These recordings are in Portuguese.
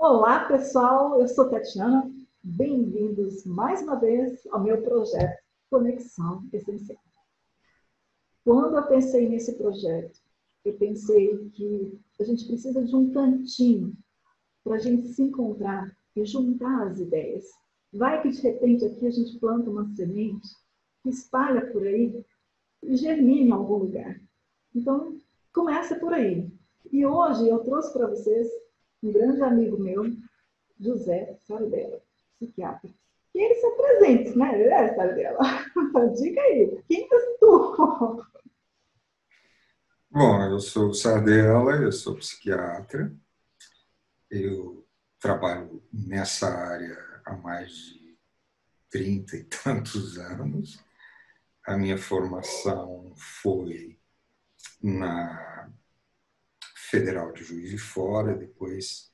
Olá, pessoal. Eu sou Tatiana. Bem-vindos mais uma vez ao meu projeto Conexão Essencial. Quando eu pensei nesse projeto, eu pensei que a gente precisa de um cantinho para a gente se encontrar e juntar as ideias. Vai que de repente aqui a gente planta uma semente que espalha por aí e germina em algum lugar. Então, começa por aí. E hoje eu trouxe para vocês um grande amigo meu, José Sardella, psiquiatra. E ele se apresenta, né, Sardella? Diga aí, quem és tu? Bom, eu sou o Sardella, eu sou psiquiatra, eu trabalho nessa área há mais de 30 e tantos anos. A minha formação foi na Federal de Juiz de Fora, depois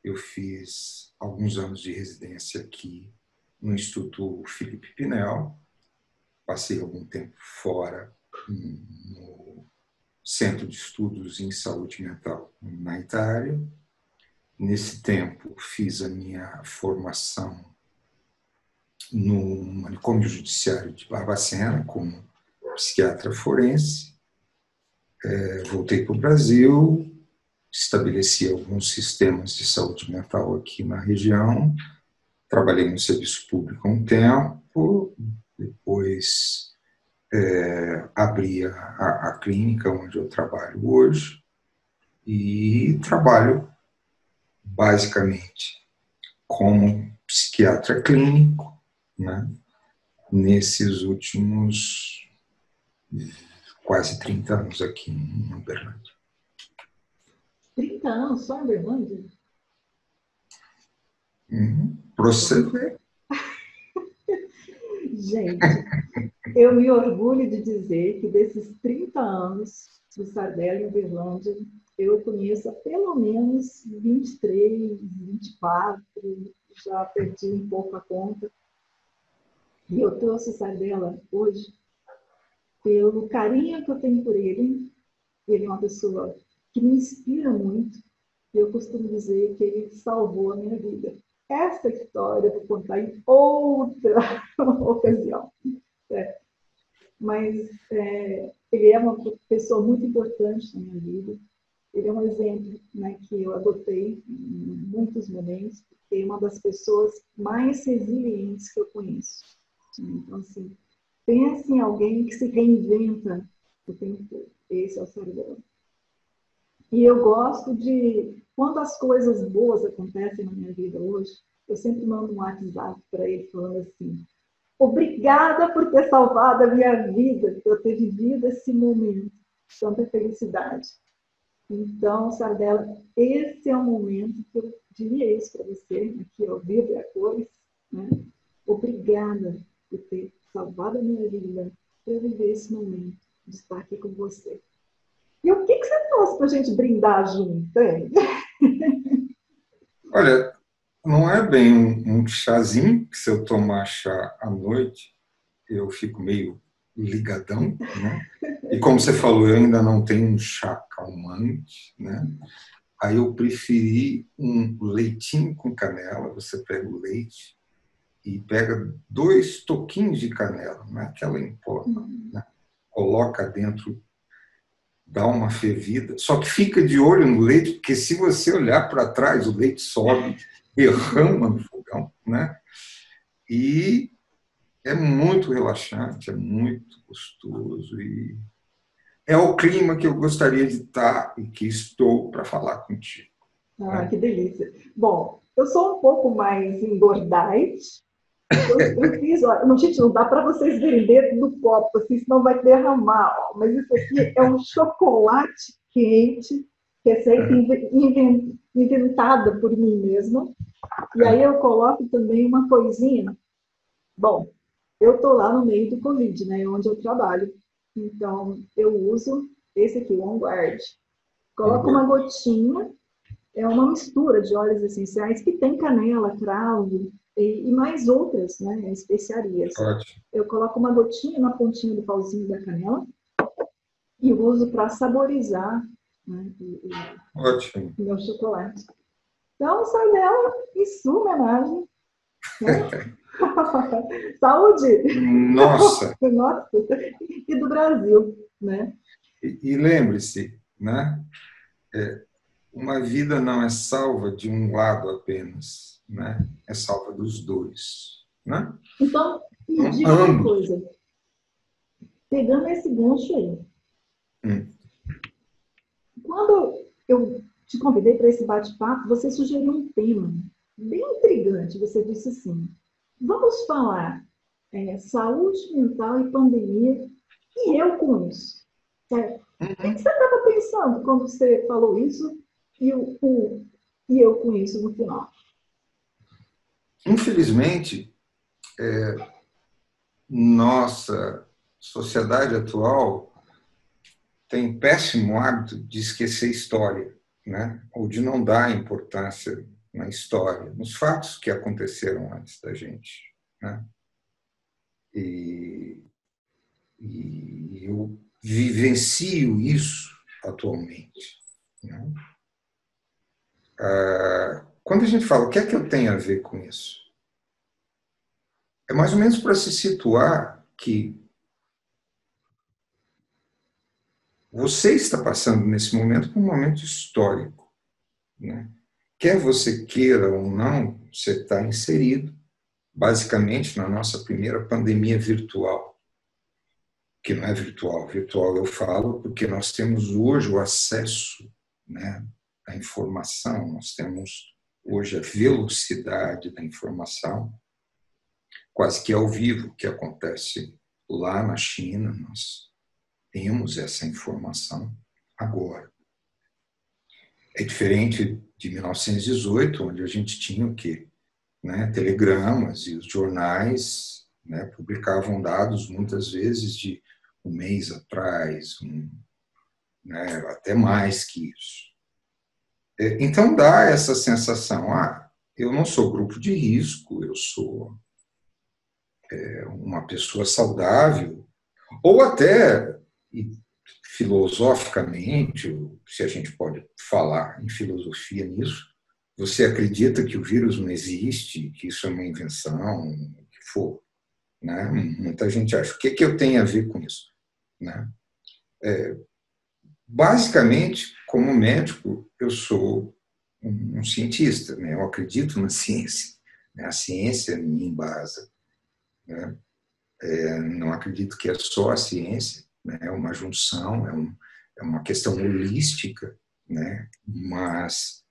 eu fiz alguns anos de residência aqui no Instituto Felipe Pinel, passei algum tempo fora no Centro de Estudos em Saúde Mental na Itália. Nesse tempo, fiz a minha formação no manicômio judiciário de Barbacena, como psiquiatra forense. Voltei para o Brasil, estabeleci alguns sistemas de saúde mental aqui na região, trabalhei no serviço público há um tempo, depois abri a clínica onde eu trabalho hoje e trabalho basicamente como psiquiatra clínico, né, nesses últimos quase 30 anos aqui em Uberlândia. 30 anos só em Berlândia? Para você ver. Gente, eu me orgulho de dizer que desses 30 anos do Sardella em Uberlândia, eu conheço há pelo menos 23, 24, já perdi um pouco a conta. E eu trouxe o Sardella hoje pelo carinho que eu tenho por ele. Ele é uma pessoa que me inspira muito. E eu costumo dizer que ele salvou a minha vida. Essa história eu vou contar em outra ocasião. É. Mas ele é uma pessoa muito importante na minha vida. Ele é um exemplo, né, que eu adotei em muitos momentos, porque é uma das pessoas mais resilientes que eu conheço. Então, assim, pense em alguém que se reinventa o tempo todo. Esse é o Sardella. E eu gosto de, quando as coisas boas acontecem na minha vida hoje, eu sempre mando um WhatsApp para ele falando assim: obrigada por ter salvado a minha vida, por eu ter vivido esse momento de tanta felicidade. Então, Sardella, esse é o momento que eu diria isso para você, aqui ao vivo e a cores, né? Obrigada por ter salvado a minha vida, para eu viver esse momento de estar aqui com você. E o que você trouxe para a gente brindar junto, hein? Olha, não é bem um chazinho, que se eu tomar chá à noite, eu fico meio ligadão, né? E como você falou, eu ainda não tenho um chá calmante, né? Aí eu preferi um leitinho com canela. Você pega o leite e pega 2 toquinhos de canela, não é aquela em pó, não, né? Coloca dentro, dá uma fervida, só que fica de olho no leite, porque se você olhar para trás, o leite sobe, derrama no fogão, né? E é muito relaxante, é muito gostoso e é o clima que eu gostaria de estar e que estou para falar contigo, Ah, né? que delícia. Bom, eu sou um pouco mais engordite. Eu fiz, ó, não, gente, não dá para vocês verem dentro do copo, assim, senão vai derramar. Ó. Mas isso aqui é um chocolate quente, receita inventada por mim mesma. E aí eu coloco também uma coisinha. Bom, eu estou lá no meio do Covid, né, onde eu trabalho. Então, eu uso esse aqui, o On Guard. Coloco uma gotinha, é uma mistura de óleos essenciais que tem canela, cravo e mais outras, né, especiarias. Ótimo, Eu coloco uma gotinha na pontinha do pauzinho da canela e uso para saborizar, né, o ótimo. meu chocolate. Então, Sardela, em sua homenagem, né? Saúde! Nossa, Nossa, e do Brasil, né? e lembre-se, né? Uma vida não é salva de um lado apenas, né? É salva dos dois, né? Então, me Então, diga uma ambos. coisa, pegando esse gancho aí, Hum. quando eu te convidei para esse bate-papo, você sugeriu um tema bem intrigante. Você disse assim: vamos falar saúde mental e pandemia, e eu com isso. Certo? O que você estava pensando quando você falou isso e eu com isso no final? Infelizmente, nossa sociedade atual tem péssimo hábito de esquecer história, né? Ou de não dar importância na história, nos fatos que aconteceram antes da gente, né? E, e eu vivencio isso atualmente, né? Quando a gente fala o que é que eu tenho a ver com isso, é mais ou menos para se situar que você está passando nesse momento por um momento histórico, né? Quer você queira ou não, você está inserido basicamente na nossa primeira pandemia virtual, que não é virtual. Virtual eu falo porque nós temos hoje o acesso, né, à informação, nós temos hoje a velocidade da informação, quase que ao vivo, que acontece lá na China, nós temos essa informação agora. É diferente de 1918, onde a gente tinha o quê? Né, telegramas, e os jornais, né, publicavam dados muitas vezes de um mês atrás, né, até mais que isso. Então dá essa sensação, eu não sou grupo de risco, eu sou uma pessoa saudável, ou até filosoficamente, se a gente pode falar em filosofia nisso, você acredita que o vírus não existe, que isso é uma invenção, o que for, né? Muita gente acha, o que, que eu tenho a ver com isso? Né? Basicamente, como médico, eu sou um cientista, né? Eu acredito na ciência, né? A ciência me embasa, né? Não acredito que é só a ciência, né? É uma junção, é uma questão holística, né? Mas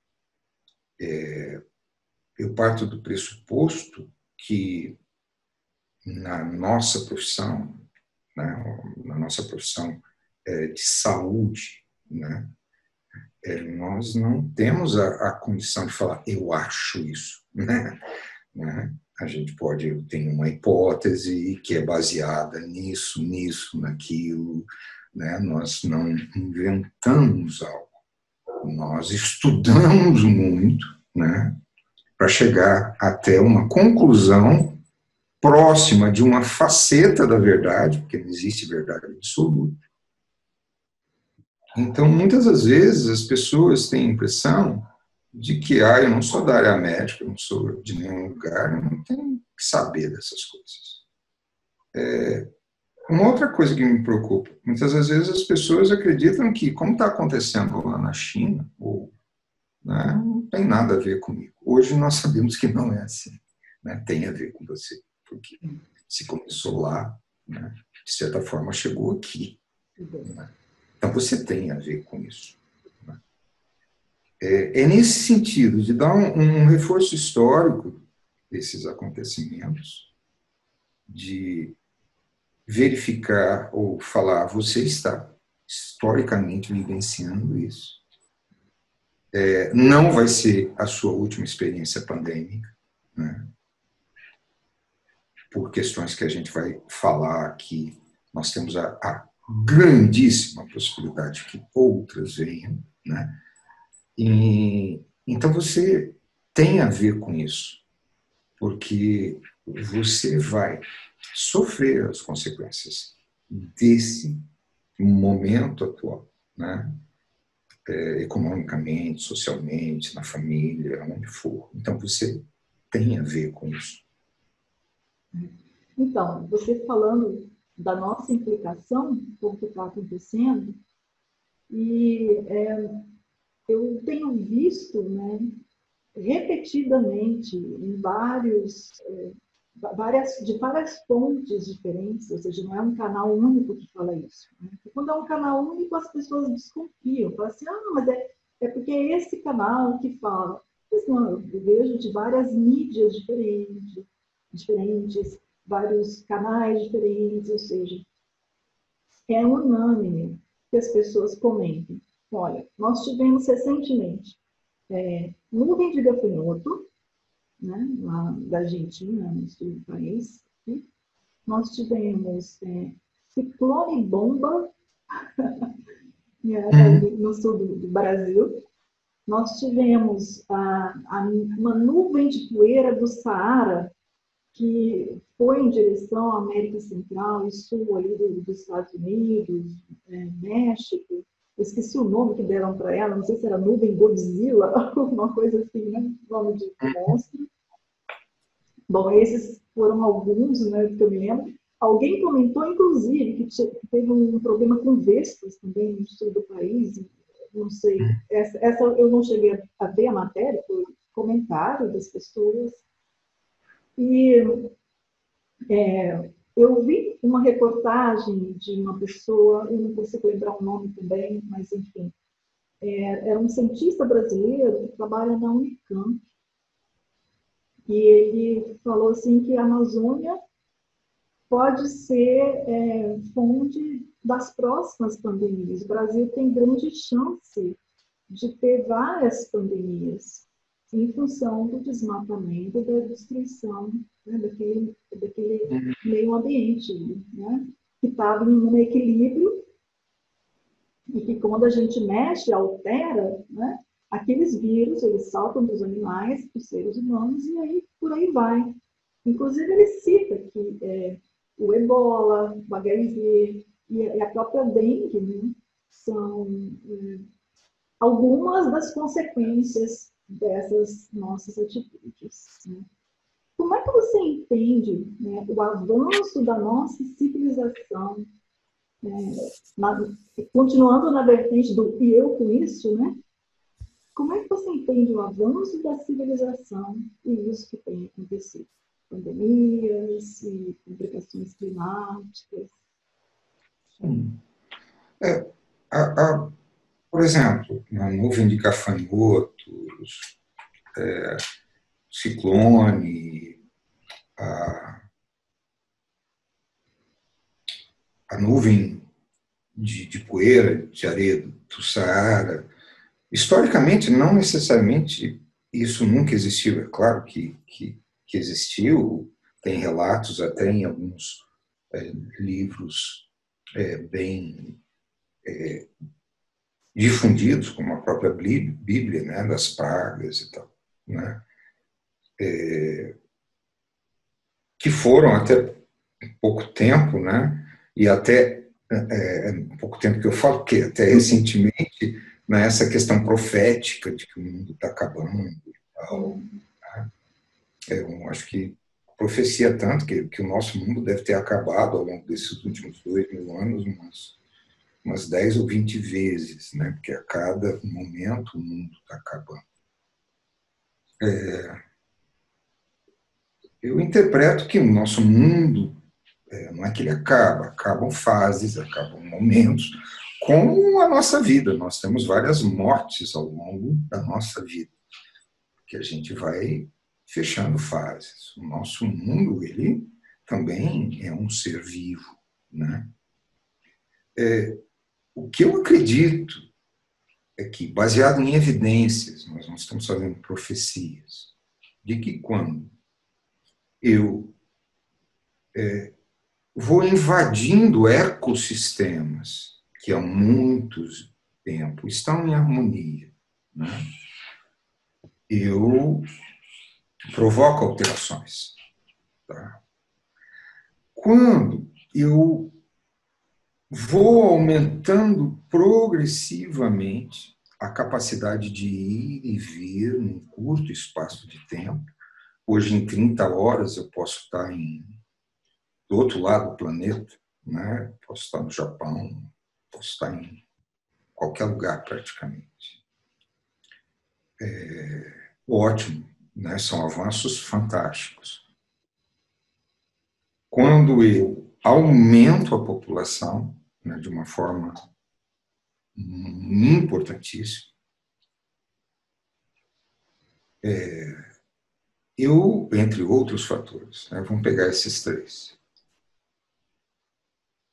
eu parto do pressuposto que na nossa profissão, né? Na nossa profissão de saúde, né? Nós não temos a condição de falar eu acho isso, né? A gente pode ter uma hipótese que é baseada nisso, nisso, naquilo, né? Nós não inventamos algo, nós estudamos muito, né? Para chegar até uma conclusão próxima de uma faceta da verdade, porque não existe verdade absoluta. Então, muitas das vezes, as pessoas têm a impressão de que, eu não sou da área médica, eu não sou de nenhum lugar, eu não tenho que saber dessas coisas. Uma outra coisa que me preocupa, muitas das vezes as pessoas acreditam que, como está acontecendo lá na China, né, não tem nada a ver comigo. Hoje nós sabemos que não é assim, né? Tem a ver com você, porque se começou lá, né, de certa forma chegou aqui. Né? Então você tem a ver com isso. Né? É nesse sentido de dar um reforço histórico desses acontecimentos, de verificar ou falar, você está historicamente vivenciando isso. Não vai ser a sua última experiência pandêmica, né? Por questões que a gente vai falar aqui, nós temos a grandíssima possibilidade que outras venham, né? Então você tem a ver com isso, porque você vai sofrer as consequências desse momento atual, né? economicamente, socialmente, na família, onde for. Então, você tem a ver com isso. Então, você falando da nossa implicação com o que está acontecendo, e eu tenho visto, né, repetidamente em de várias fontes diferentes, ou seja, não é um canal único que fala isso. Né? E quando é um canal único, as pessoas desconfiam, falam assim, mas é porque é esse canal que fala. Mas não, eu vejo de várias mídias diferentes, vários canais diferentes, ou seja, é unânime que as pessoas comentem. Olha, nós tivemos recentemente nuvem de gafanhoto, né, lá da Argentina, no sul do país. Né? Nós tivemos ciclone bomba ali no sul do Brasil. Nós tivemos uma nuvem de poeira do Saara que foi em direção à América Central e Sul ali dos Estados Unidos, México. Eu esqueci o nome que deram para ela, não sei se era nuvem Godzilla, alguma coisa assim, né? Nome de monstro. Bom, esses foram alguns, né, que eu me lembro. Alguém comentou, inclusive, que teve um problema com vespas também no sul do país. Não sei, essa eu não cheguei a ver a matéria, foi comentário das pessoas. E eu vi uma reportagem de uma pessoa, eu não consigo lembrar o nome também, mas enfim, era um cientista brasileiro que trabalha na Unicamp. E ele falou assim que a Amazônia pode ser fonte das próximas pandemias. O Brasil tem grande chance de ter várias pandemias em função do desmatamento, da destruição, né, daquele meio ambiente, né, que estava em um equilíbrio e que quando a gente mexe, altera, né, aqueles vírus, eles saltam dos animais para os seres humanos e aí por aí vai. Inclusive, ele cita que o ebola, o HIV e a própria dengue, né, são algumas das consequências dessas nossas atitudes. Né? Como é que você entende, né, o avanço da nossa civilização, continuando na vertente do e eu com isso, né? Como é que você entende o avanço da civilização e isso que tem acontecido? Pandemias e complicações climáticas. Sim. Por exemplo, na nuvem de gafanhotos, ciclone, a nuvem de poeira, de areia do Saara. Historicamente, não necessariamente isso nunca existiu. É claro que existiu, tem relatos até em alguns livros bem difundidos, como a própria Bíblia, né, das pragas e tal, né, que foram até pouco tempo, né, e até pouco tempo que eu falo, porque até recentemente, né, essa questão profética de que o mundo está acabando e tal, né, eu acho que profecia tanto que o nosso mundo deve ter acabado ao longo desses últimos 2000 anos, umas 10 ou 20 vezes, né? Porque a cada momento o mundo está acabando. Eu interpreto que o nosso mundo, não é que ele acaba, acabam fases, acabam momentos, como a nossa vida. Nós temos várias mortes ao longo da nossa vida, que a gente vai fechando fases. O nosso mundo, ele também é um ser vivo, né? O que eu acredito é que, baseado em evidências, nós não estamos fazendo profecias, de que quando eu vou invadindo ecossistemas que há muito tempo estão em harmonia, né, eu provoco alterações. Tá? Quando eu vou aumentando progressivamente a capacidade de ir e vir num curto espaço de tempo. Hoje, em 30 horas, eu posso estar do outro lado do planeta, né? Posso estar no Japão, posso estar em qualquer lugar praticamente. Ótimo, né? São avanços fantásticos. Quando eu aumento a população, né, de uma forma importantíssima, eu, entre outros fatores, né, vamos pegar esses três,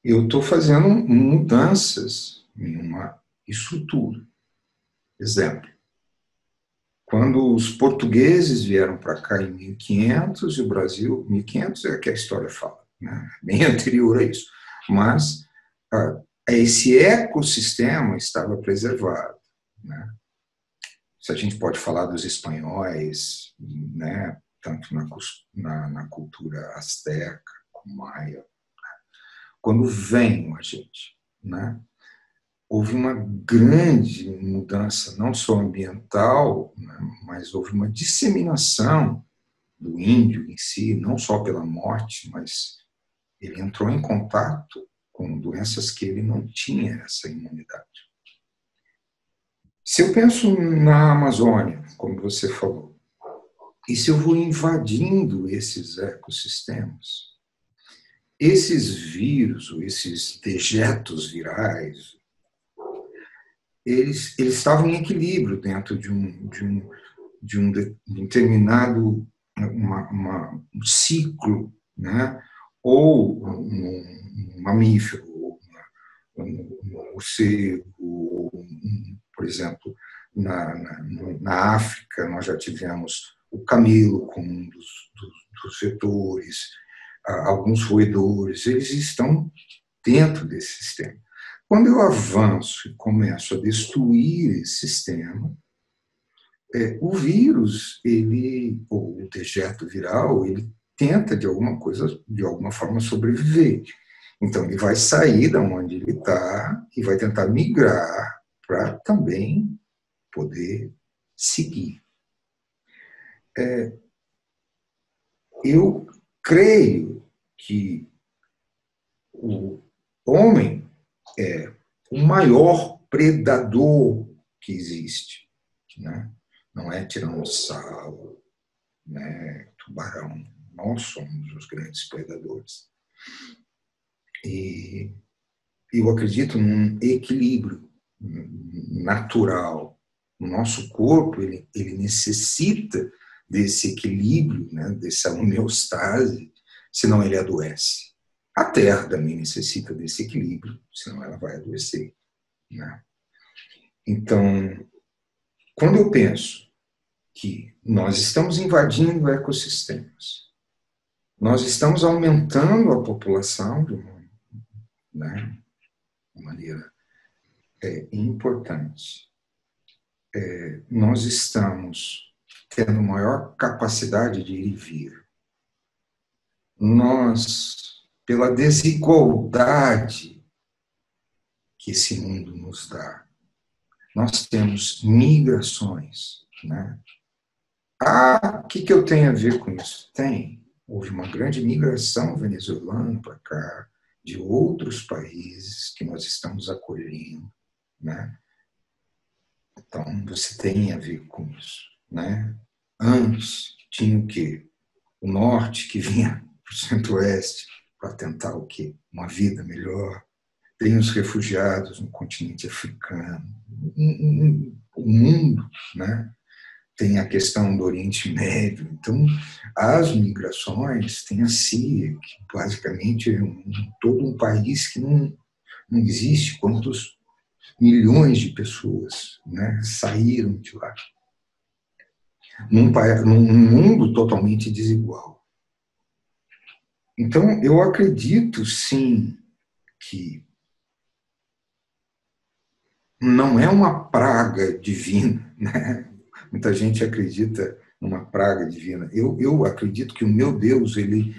eu estou fazendo mudanças em uma estrutura. Exemplo, quando os portugueses vieram para cá em 1500, e o Brasil, 1500 é que a história fala, né? Bem anterior a isso, mas esse ecossistema estava preservado, né? Se a gente pode falar dos espanhóis, né? Tanto na cultura asteca como maia, quando vem a gente, né? Houve uma grande mudança, não só ambiental, né, mas houve uma disseminação do índio em si, não só pela morte, mas ele entrou em contato com doenças que ele não tinha essa imunidade. Se eu penso na Amazônia, como você falou, e se eu vou invadindo esses ecossistemas, esses vírus, ou esses dejetos virais, eles estavam em equilíbrio dentro de um determinado um ciclo, né? Ou um mamífero, ou um morcego, por exemplo, na África, nós já tivemos o camelo como um dos vetores, alguns roedores, eles estão dentro desse sistema. Quando eu avanço e começo a destruir esse sistema, o vírus, ou o dejeto viral, ele tenta de alguma forma sobreviver. Então ele vai sair da onde ele está e vai tentar migrar para também poder seguir. Eu creio que o homem é o maior predador que existe, né? Não é tiranossauro, né? Tubarão. Nós somos os grandes predadores. E eu acredito num equilíbrio natural. O nosso corpo ele necessita desse equilíbrio, né? Dessa homeostase, senão ele adoece. A Terra também necessita desse equilíbrio, senão ela vai adoecer, né? Então, quando eu penso que nós estamos invadindo ecossistemas, nós estamos aumentando a população de uma maneira importante, nós estamos tendo maior capacidade de ir e vir. Nós, pela desigualdade que esse mundo nos dá, nós temos migrações, né? O que eu tenho a ver com isso? Houve uma grande migração venezuelana para cá, de outros países que nós estamos acolhendo, né? Então, você tem a ver com isso, né? Antes, tinha o quê? O norte que vinha para o centro-oeste para tentar o quê? Uma vida melhor. Tem os refugiados no continente africano. O mundo, né? Tem a questão do Oriente Médio. Então, as migrações têm a Síria, que basicamente é todo um país que não existe. Quantos milhões de pessoas, né, saíram de lá. Num mundo totalmente desigual. Então, eu acredito, sim, que não é uma praga divina, né? Muita gente acredita numa praga divina. Eu acredito que o meu Deus, ele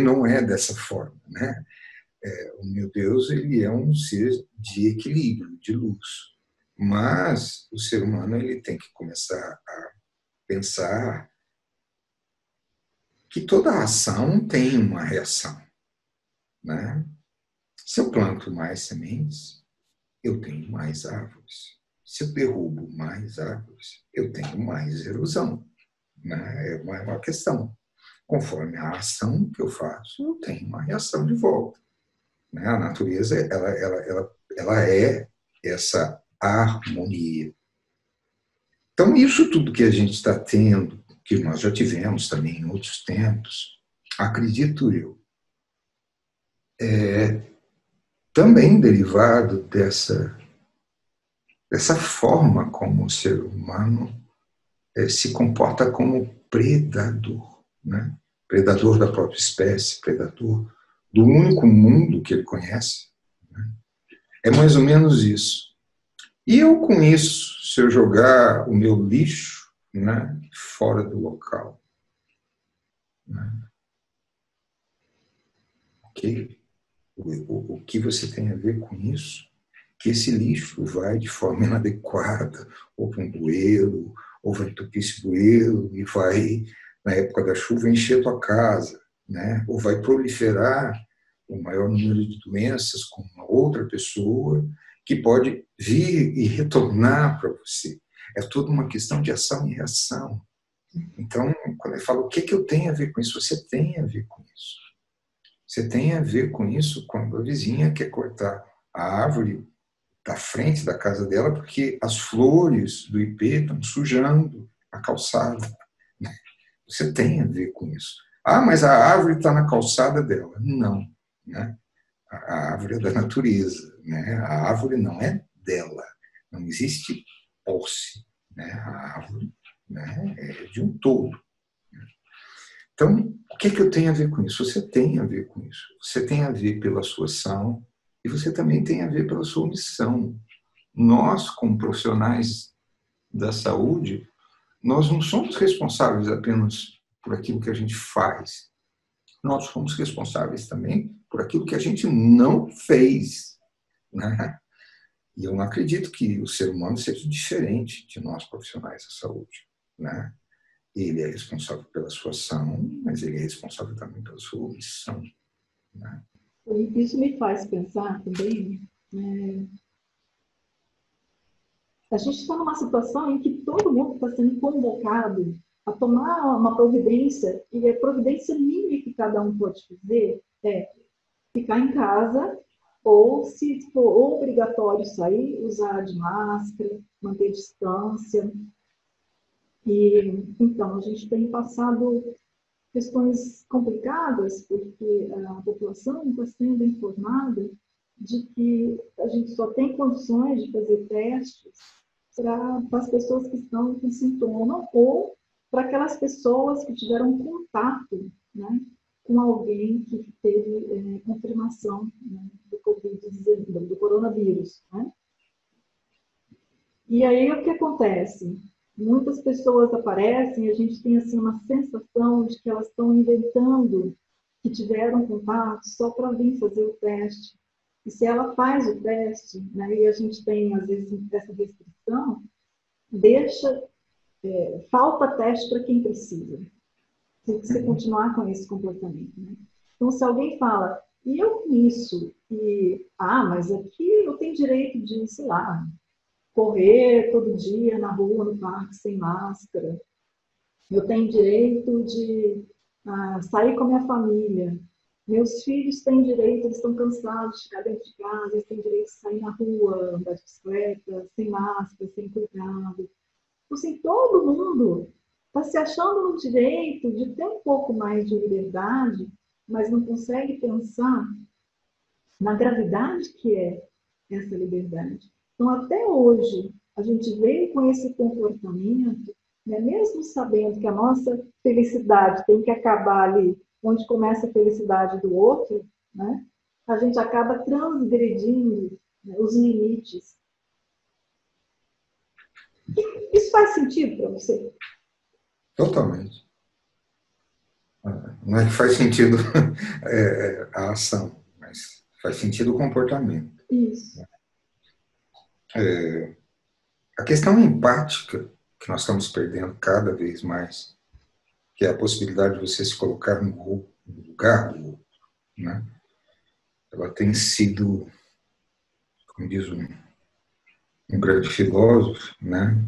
não é dessa forma, né? O meu Deus, ele é um ser de equilíbrio, de luz. Mas o ser humano ele tem que começar a pensar que toda ação tem uma reação, né? Se eu planto mais sementes, eu tenho mais árvores. Se eu derrubo mais árvores, eu tenho mais erosão, né? É uma questão. Conforme a ação que eu faço, eu tenho uma reação de volta, né? A natureza ela é essa harmonia. Então, isso tudo que a gente está tendo, que nós já tivemos também em outros tempos, acredito eu, também derivado dessa forma como o ser humano se comporta como predador, né? Predador da própria espécie, predador do único mundo que ele conhece. Né? É mais ou menos isso. E eu, com isso, se eu jogar o meu lixo, né, fora do local, né, ok? O que você tem a ver com isso? Que esse lixo vai de forma inadequada, ou para um bueiro, ou vai entupir esse bueiro e vai, na época da chuva, encher a tua casa, né? Ou vai proliferar o maior número de doenças com uma outra pessoa que pode vir e retornar para você. É toda uma questão de ação e reação. Então, quando eu falo o que eu tenho a ver com isso, você tem a ver com isso. Você tem a ver com isso quando a vizinha quer cortar a árvore da frente da casa dela porque as flores do ipê estão sujando a calçada. Você tem a ver com isso. Ah, mas a árvore está na calçada dela. Não. Né? A árvore é da natureza. Né? A árvore não é dela. Não existe posse. Né? A árvore, né, é de um todo. Então, o que eu tenho a ver com isso? Você tem a ver com isso. Você tem a ver pela sua ação e você também tem a ver pela sua missão. Nós, como profissionais da saúde, nós não somos responsáveis apenas por aquilo que a gente faz. Nós somos responsáveis também por aquilo que a gente não fez. Né? E eu não acredito que o ser humano seja diferente de nós, profissionais da saúde. Né? Ele é responsável pela sua ação, mas ele é responsável também pela sua omissão. Né? Isso me faz pensar também, a gente está numa situação em que todo mundo está sendo convocado a tomar uma providência, e a providência mínima que cada um pode fazer é ficar em casa, ou se for obrigatório sair, usar de máscara, manter distância. E então a gente tem passado questões complicadas, porque a população está sendo informada de que a gente só tem condições de fazer testes para as pessoas que estão com sintoma ou para aquelas pessoas que tiveram contato, né, com alguém que teve confirmação, né, do Covid-19, do coronavírus. Né? E aí o que acontece? Muitas pessoas aparecem e a gente tem assim, uma sensação de que elas estão inventando que tiveram contato só para vir fazer o teste. E se ela faz o teste, né, e a gente tem, às vezes, essa restrição, falta teste para quem precisa. Se você continuar com esse comportamento. Né? Então, se alguém fala, e eu com isso, mas aqui eu tenho direito de, sei lá, correr todo dia na rua, no parque, sem máscara. Eu tenho direito de sair com a minha família. Meus filhos têm direito, eles estão cansados de ficar dentro de casa, eles têm direito de sair na rua, andar de bicicleta, sem máscara, sem cuidado. Assim, todo mundo está se achando no direito de ter um pouco mais de liberdade, mas não consegue pensar na gravidade que é essa liberdade. Então, até hoje, a gente veio com esse comportamento, né, mesmo sabendo que a nossa felicidade tem que acabar ali onde começa a felicidade do outro, né, a gente acaba transgredindo, né, os limites. Isso faz sentido para você? Totalmente. Não é que faz sentido a ação, mas faz sentido o comportamento. Isso. A questão empática, que nós estamos perdendo cada vez mais, que é a possibilidade de você se colocar no lugar do outro, né? Ela tem sido, como diz um grande filósofo, né?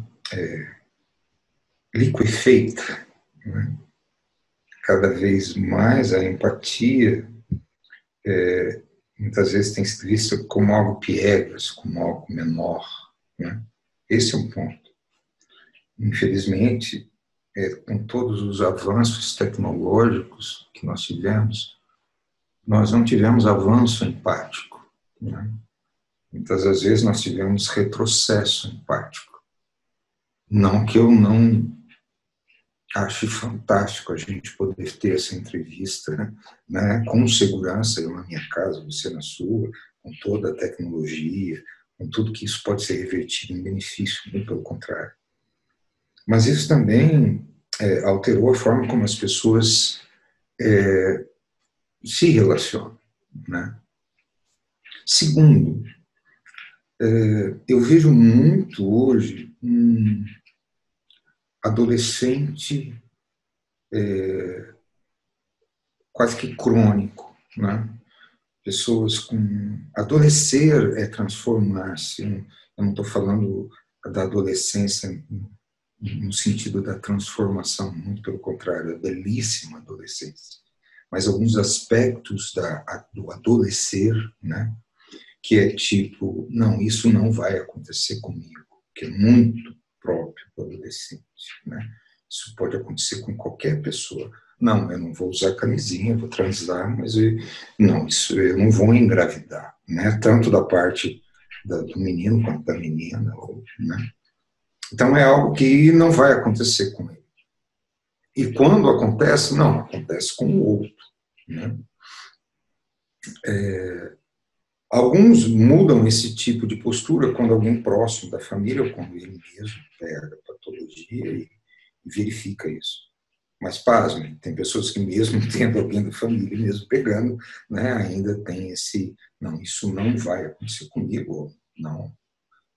Liquefeita, né? Cada vez mais a empatia muitas vezes tem sido vista como algo piegas, como algo menor, né? Esse é um ponto. Infelizmente, com todos os avanços tecnológicos que nós tivemos, nós não tivemos avanço empático, né? Muitas das vezes nós tivemos retrocesso empático. Não que eu não ache fantástico a gente poder ter essa entrevista, né, com segurança, eu na minha casa, você na sua, com toda a tecnologia, com tudo que isso pode ser revertido em benefício, muito pelo contrário. Mas isso também alterou a forma como as pessoas se relacionam, né? Segundo, eu vejo muito hoje um adolescente quase que crônico, né? Pessoas com... Adolescer é transformar-se. Eu não estou falando da adolescência no sentido da transformação, muito pelo contrário, a belíssima adolescência. Mas alguns aspectos do adolescer, né? Que é tipo, não, isso não vai acontecer comigo, que é muito próprio do adolescente, né? Isso pode acontecer com qualquer pessoa. Não, eu não vou usar camisinha, eu vou transar, mas não, isso eu não vou engravidar, né? Tanto da parte do menino quanto da menina, né? Então é algo que não vai acontecer com ele. E quando acontece, não, acontece com o outro, né? Alguns mudam esse tipo de postura quando alguém próximo da família ou quando ele mesmo pega a patologia e verifica isso. Mas, pasmem, tem pessoas que mesmo tendo alguém da família, mesmo pegando, né, ainda tem esse, não, isso não vai acontecer comigo, não,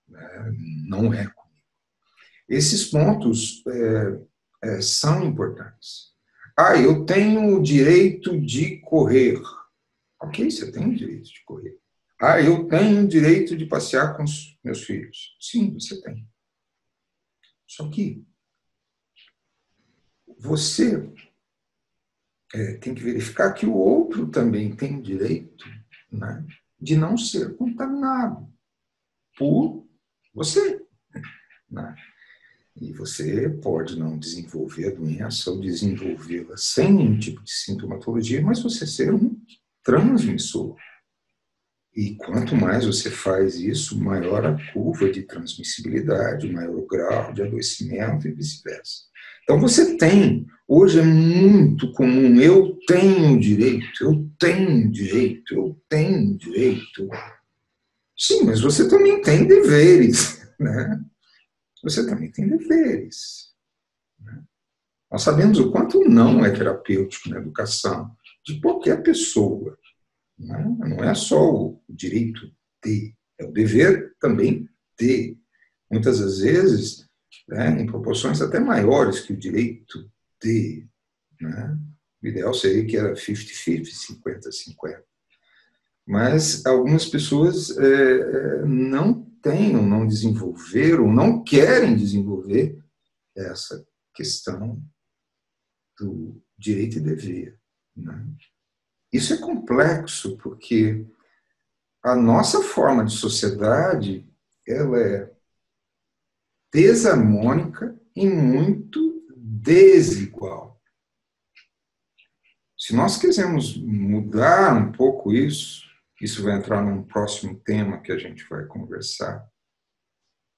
né, não é comigo. Esses pontos são importantes. Ah, eu tenho o direito de correr. Ok, você tem o direito de correr. Ah, eu tenho o direito de passear com os meus filhos. Sim, você tem. Só que você tem que verificar que o outro também tem o direito, né, de não ser contaminado por você, né? E você pode não desenvolver a doença ou desenvolvê-la sem nenhum tipo de sintomatologia, mas você ser um transmissor. E quanto mais você faz isso, maior a curva de transmissibilidade, maior o grau de adoecimento e vice-versa. Então você tem, hoje é muito comum, eu tenho direito, eu tenho direito, eu tenho direito. Sim, mas você também tem deveres, né? Você também tem deveres. Né? Nós sabemos o quanto não é terapêutico na educação de qualquer pessoa. Não é só o direito de, é o dever também de. Muitas das vezes, né, em proporções até maiores que o direito de. Né? O ideal seria que era 50-50, 50-50. Mas algumas pessoas não têm, ou não desenvolveram, ou não querem desenvolver essa questão do direito e dever. Né? Isso é complexo, porque a nossa forma de sociedade ela é desarmônica e muito desigual. Se nós quisermos mudar um pouco isso vai entrar num próximo tema que a gente vai conversar.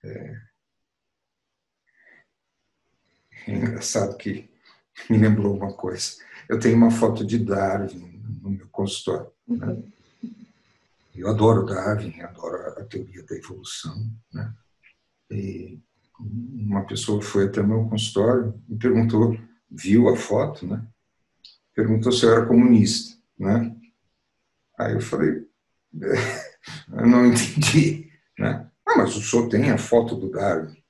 É engraçado que me lembrou uma coisa. Eu tenho uma foto de Darwin no meu consultório. Né? Eu adoro Darwin, adoro a teoria da evolução. Né? E uma pessoa foi até o meu consultório e perguntou, viu a foto, né? Perguntou se eu era comunista. Né? Aí eu falei, eu não entendi. Né? Ah, mas o senhor tem a foto do Darwin.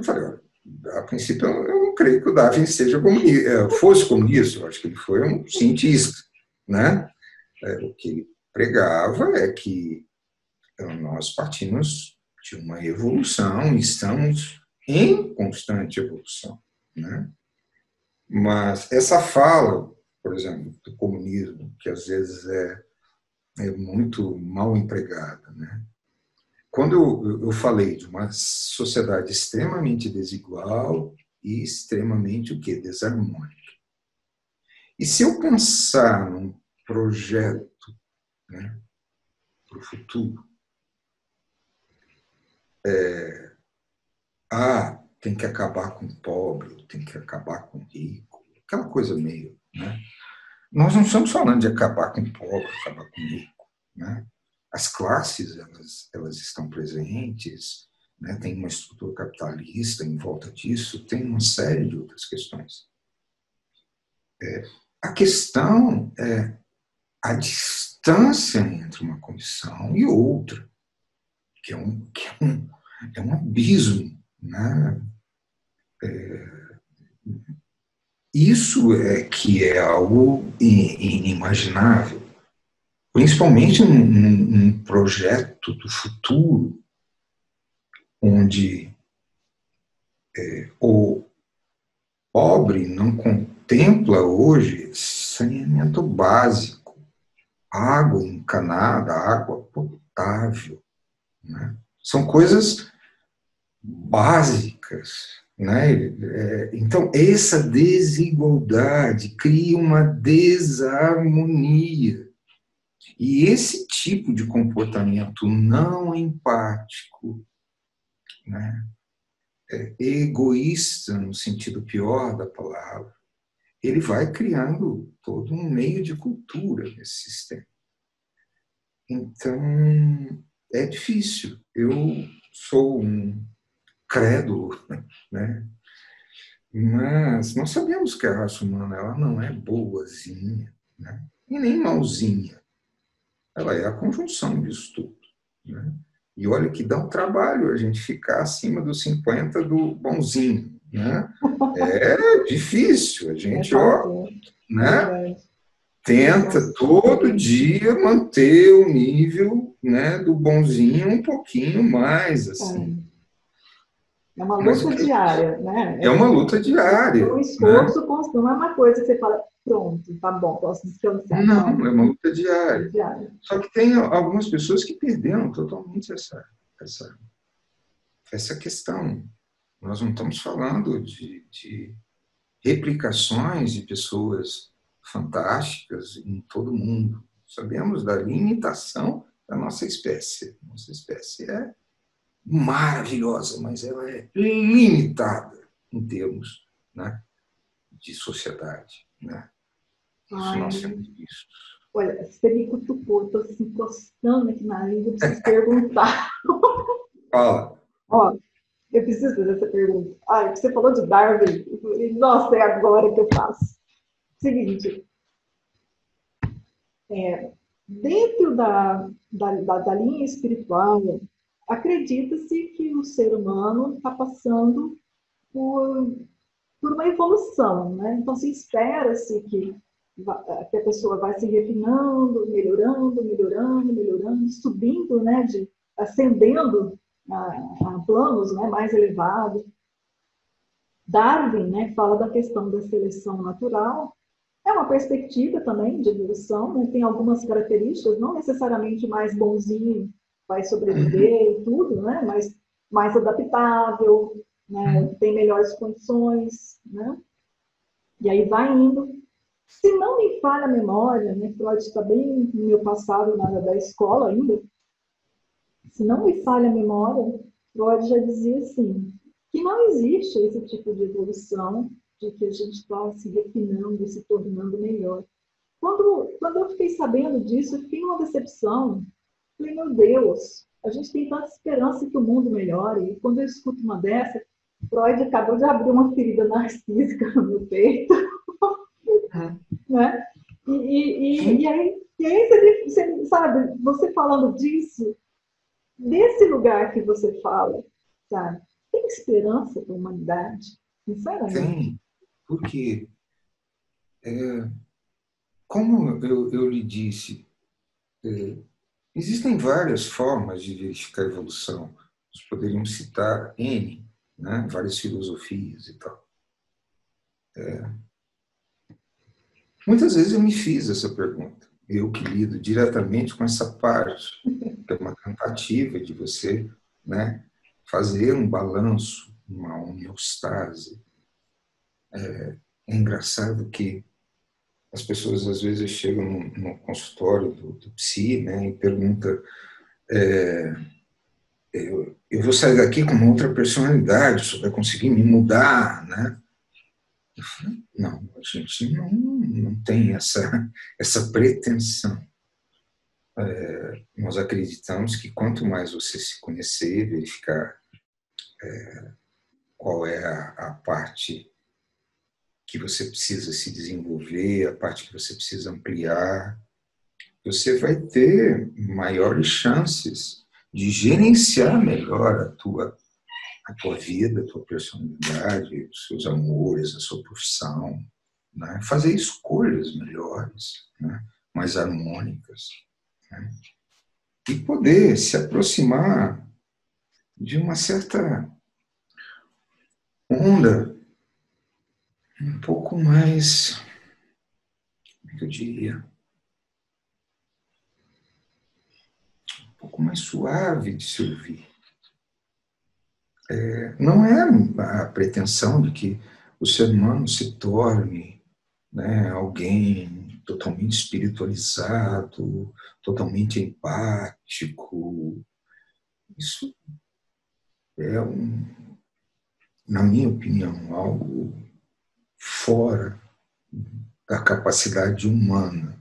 Eu falei, olha, a princípio eu não creio que o Darwin fosse comunista, eu acho que ele foi um cientista, né? O que ele pregava é que nós partimos de uma evolução, estamos em constante evolução, né? Mas essa fala, por exemplo, do comunismo, que às vezes é muito mal empregada, né? Quando eu falei de uma sociedade extremamente desigual e extremamente o quê? Desarmônica. E se eu pensar num projeto, né, para o futuro, tem que acabar com o pobre, tem que acabar com o rico, aquela coisa meio, né? Nós não estamos falando de acabar com o pobre, acabar com o rico, né? As classes, elas estão presentes, né? Tem uma estrutura capitalista em volta disso, tem uma série de outras questões. A questão é a distância entre uma condição e outra, que é um abismo, né? Isso é que é algo inimaginável, principalmente num projeto do futuro, onde o pobre não contempla hoje saneamento básico, água encanada, água potável, né? São coisas básicas, né? Então, essa desigualdade cria uma desarmonia. E esse tipo de comportamento não empático, né? Egoísta, no sentido pior da palavra, ele vai criando todo um meio de cultura nesse sistema. Então, é difícil. Eu sou um crédulo, né? Mas nós sabemos que a raça humana ela não é boazinha, né? E nem mauzinha. Ela é a conjunção disso tudo, né? E olha que dá um trabalho a gente ficar acima dos 50 do bonzinho, né? É difícil, a gente, né? Tenta todo dia manter o nível, né, do bonzinho um pouquinho mais, assim. É uma luta diária, né? É uma luta diária. É um esforço constante, não é uma coisa que você fala, pronto, tá bom, posso descansar. Não, é uma luta diária. Diária. Só que tem algumas pessoas que perderam totalmente essa questão. Nós não estamos falando de replicações de pessoas fantásticas em todo o mundo. Sabemos da limitação da nossa espécie. Nossa espécie é maravilhosa, mas ela é limitada em termos, né, de sociedade, né? Isso nós temos visto. Olha, você me cutucou, estou se encostando aqui na língua, preciso perguntar. Fala. Ó, eu preciso fazer essa pergunta. Você falou de Darwin. Eu falei, nossa, é agora que eu faço. Seguinte, dentro da linha espiritual, acredita-se que o ser humano está passando por uma evolução, né? Então, se espera-se que a pessoa vai se refinando, melhorando, subindo, né? Ascendendo a planos, né, mais elevados. Darwin, né, fala da questão da seleção natural. É uma perspectiva também de evolução, né? Tem algumas características, não necessariamente mais bonzinho vai sobreviver e tudo, né? Mas mais adaptável, né? Tem melhores condições, né? E aí vai indo. Se não me falha a memória, né? Freud está bem no meu passado, na área da escola ainda. Se não me falha a memória, Freud já dizia assim, que não existe esse tipo de evolução de que a gente está se refinando, se tornando melhor. Quando eu fiquei sabendo disso, eu fiquei numa decepção. Falei, meu Deus, a gente tem tanta esperança que o mundo melhore. E quando eu escuto uma dessa, Freud acabou de abrir uma ferida narcísica no meu peito. Né? E aí você, sabe, você falando disso, desse lugar que você fala, sabe? tem esperança para a humanidade? Sinceramente. Tem, porque, como eu lhe disse, existem várias formas de verificar a evolução. Nós poderíamos citar N, né? Várias filosofias e tal. Muitas vezes eu me fiz essa pergunta. Eu que lido diretamente com essa parte, que é uma tentativa de você, né, fazer um balanço, uma homeostase. É engraçado que as pessoas às vezes chegam no consultório do psi, né, e perguntam, eu vou sair daqui com uma outra personalidade, você vai conseguir me mudar, né? Eu falei, não, a gente não tem essa pretensão. Nós acreditamos que quanto mais você se conhecer, verificar qual é a parte que você precisa se desenvolver, a parte que você precisa ampliar, você vai ter maiores chances de gerenciar melhor a tua vida, a tua personalidade, os seus amores, a sua profissão, né? Fazer escolhas melhores, né? Mais harmônicas, né? E poder se aproximar de uma certa onda um pouco mais, como é que eu diria, um pouco mais suave de se ouvir. Não é a pretensão de que o ser humano se torne, né, alguém totalmente espiritualizado, totalmente empático. Isso é, na minha opinião, algo fora da capacidade humana.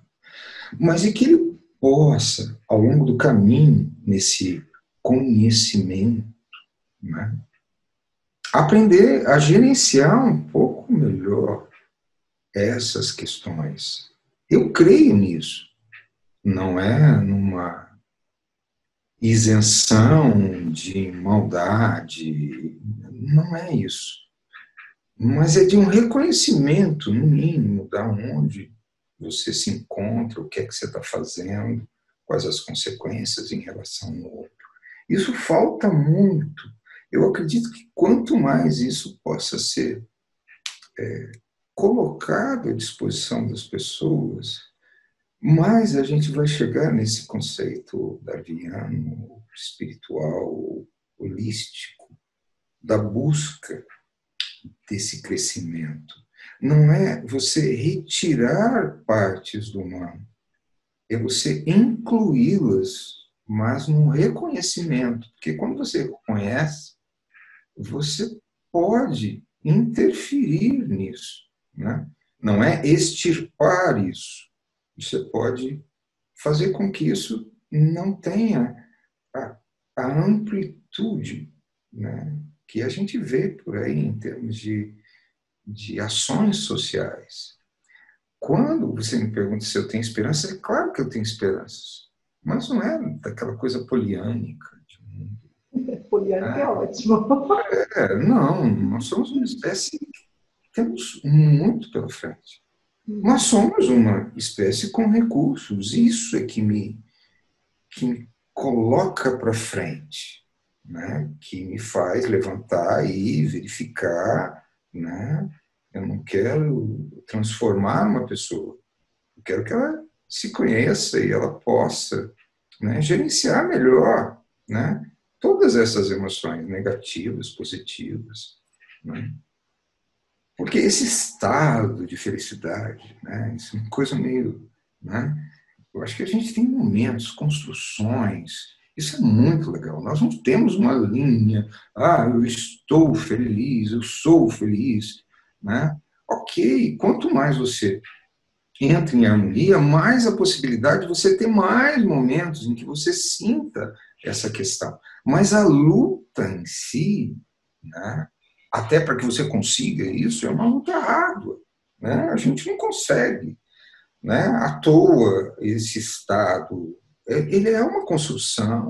Mas é que ele possa, ao longo do caminho, nesse conhecimento, né, aprender a gerenciar um pouco melhor essas questões. Eu creio nisso. Não é numa isenção de maldade, não é isso. Mas é de um reconhecimento, no mínimo, da onde você se encontra, o que é que você está fazendo, quais as consequências em relação ao outro. Isso falta muito. Eu acredito que quanto mais isso possa ser colocado à disposição das pessoas, mais a gente vai chegar nesse conceito darwiniano, espiritual, holístico, da busca desse crescimento. Não é você retirar partes do humano, é você incluí-las, mas num reconhecimento. Porque quando você reconhece, você pode interferir nisso, né? Não é extirpar isso. Você pode fazer com que isso não tenha a amplitude, né, que a gente vê por aí em termos de ações sociais. Quando você me pergunta se eu tenho esperança, é claro que eu tenho esperanças, mas não é daquela coisa poliânica. Poliana é ótimo. Não, nós somos uma espécie que temos muito pela frente. Nós somos uma espécie com recursos. Isso é que me coloca para frente, né? Que me faz levantar e verificar, né? Eu não quero transformar uma pessoa, eu quero que ela se conheça e ela possa, né, gerenciar melhor, né, todas essas emoções negativas, positivas, né? Porque esse estado de felicidade, né, isso é uma coisa meio, né, eu acho que a gente tem momentos, construções, isso é muito legal. Nós não temos uma linha, eu estou feliz, eu sou feliz, né? Ok, quanto mais você entra em harmonia, mais a possibilidade de você ter mais momentos em que você sinta essa questão. Mas a luta em si, né, até para que você consiga isso, é uma luta árdua, né? A gente não consegue, né, à toa esse estado. Ele é uma construção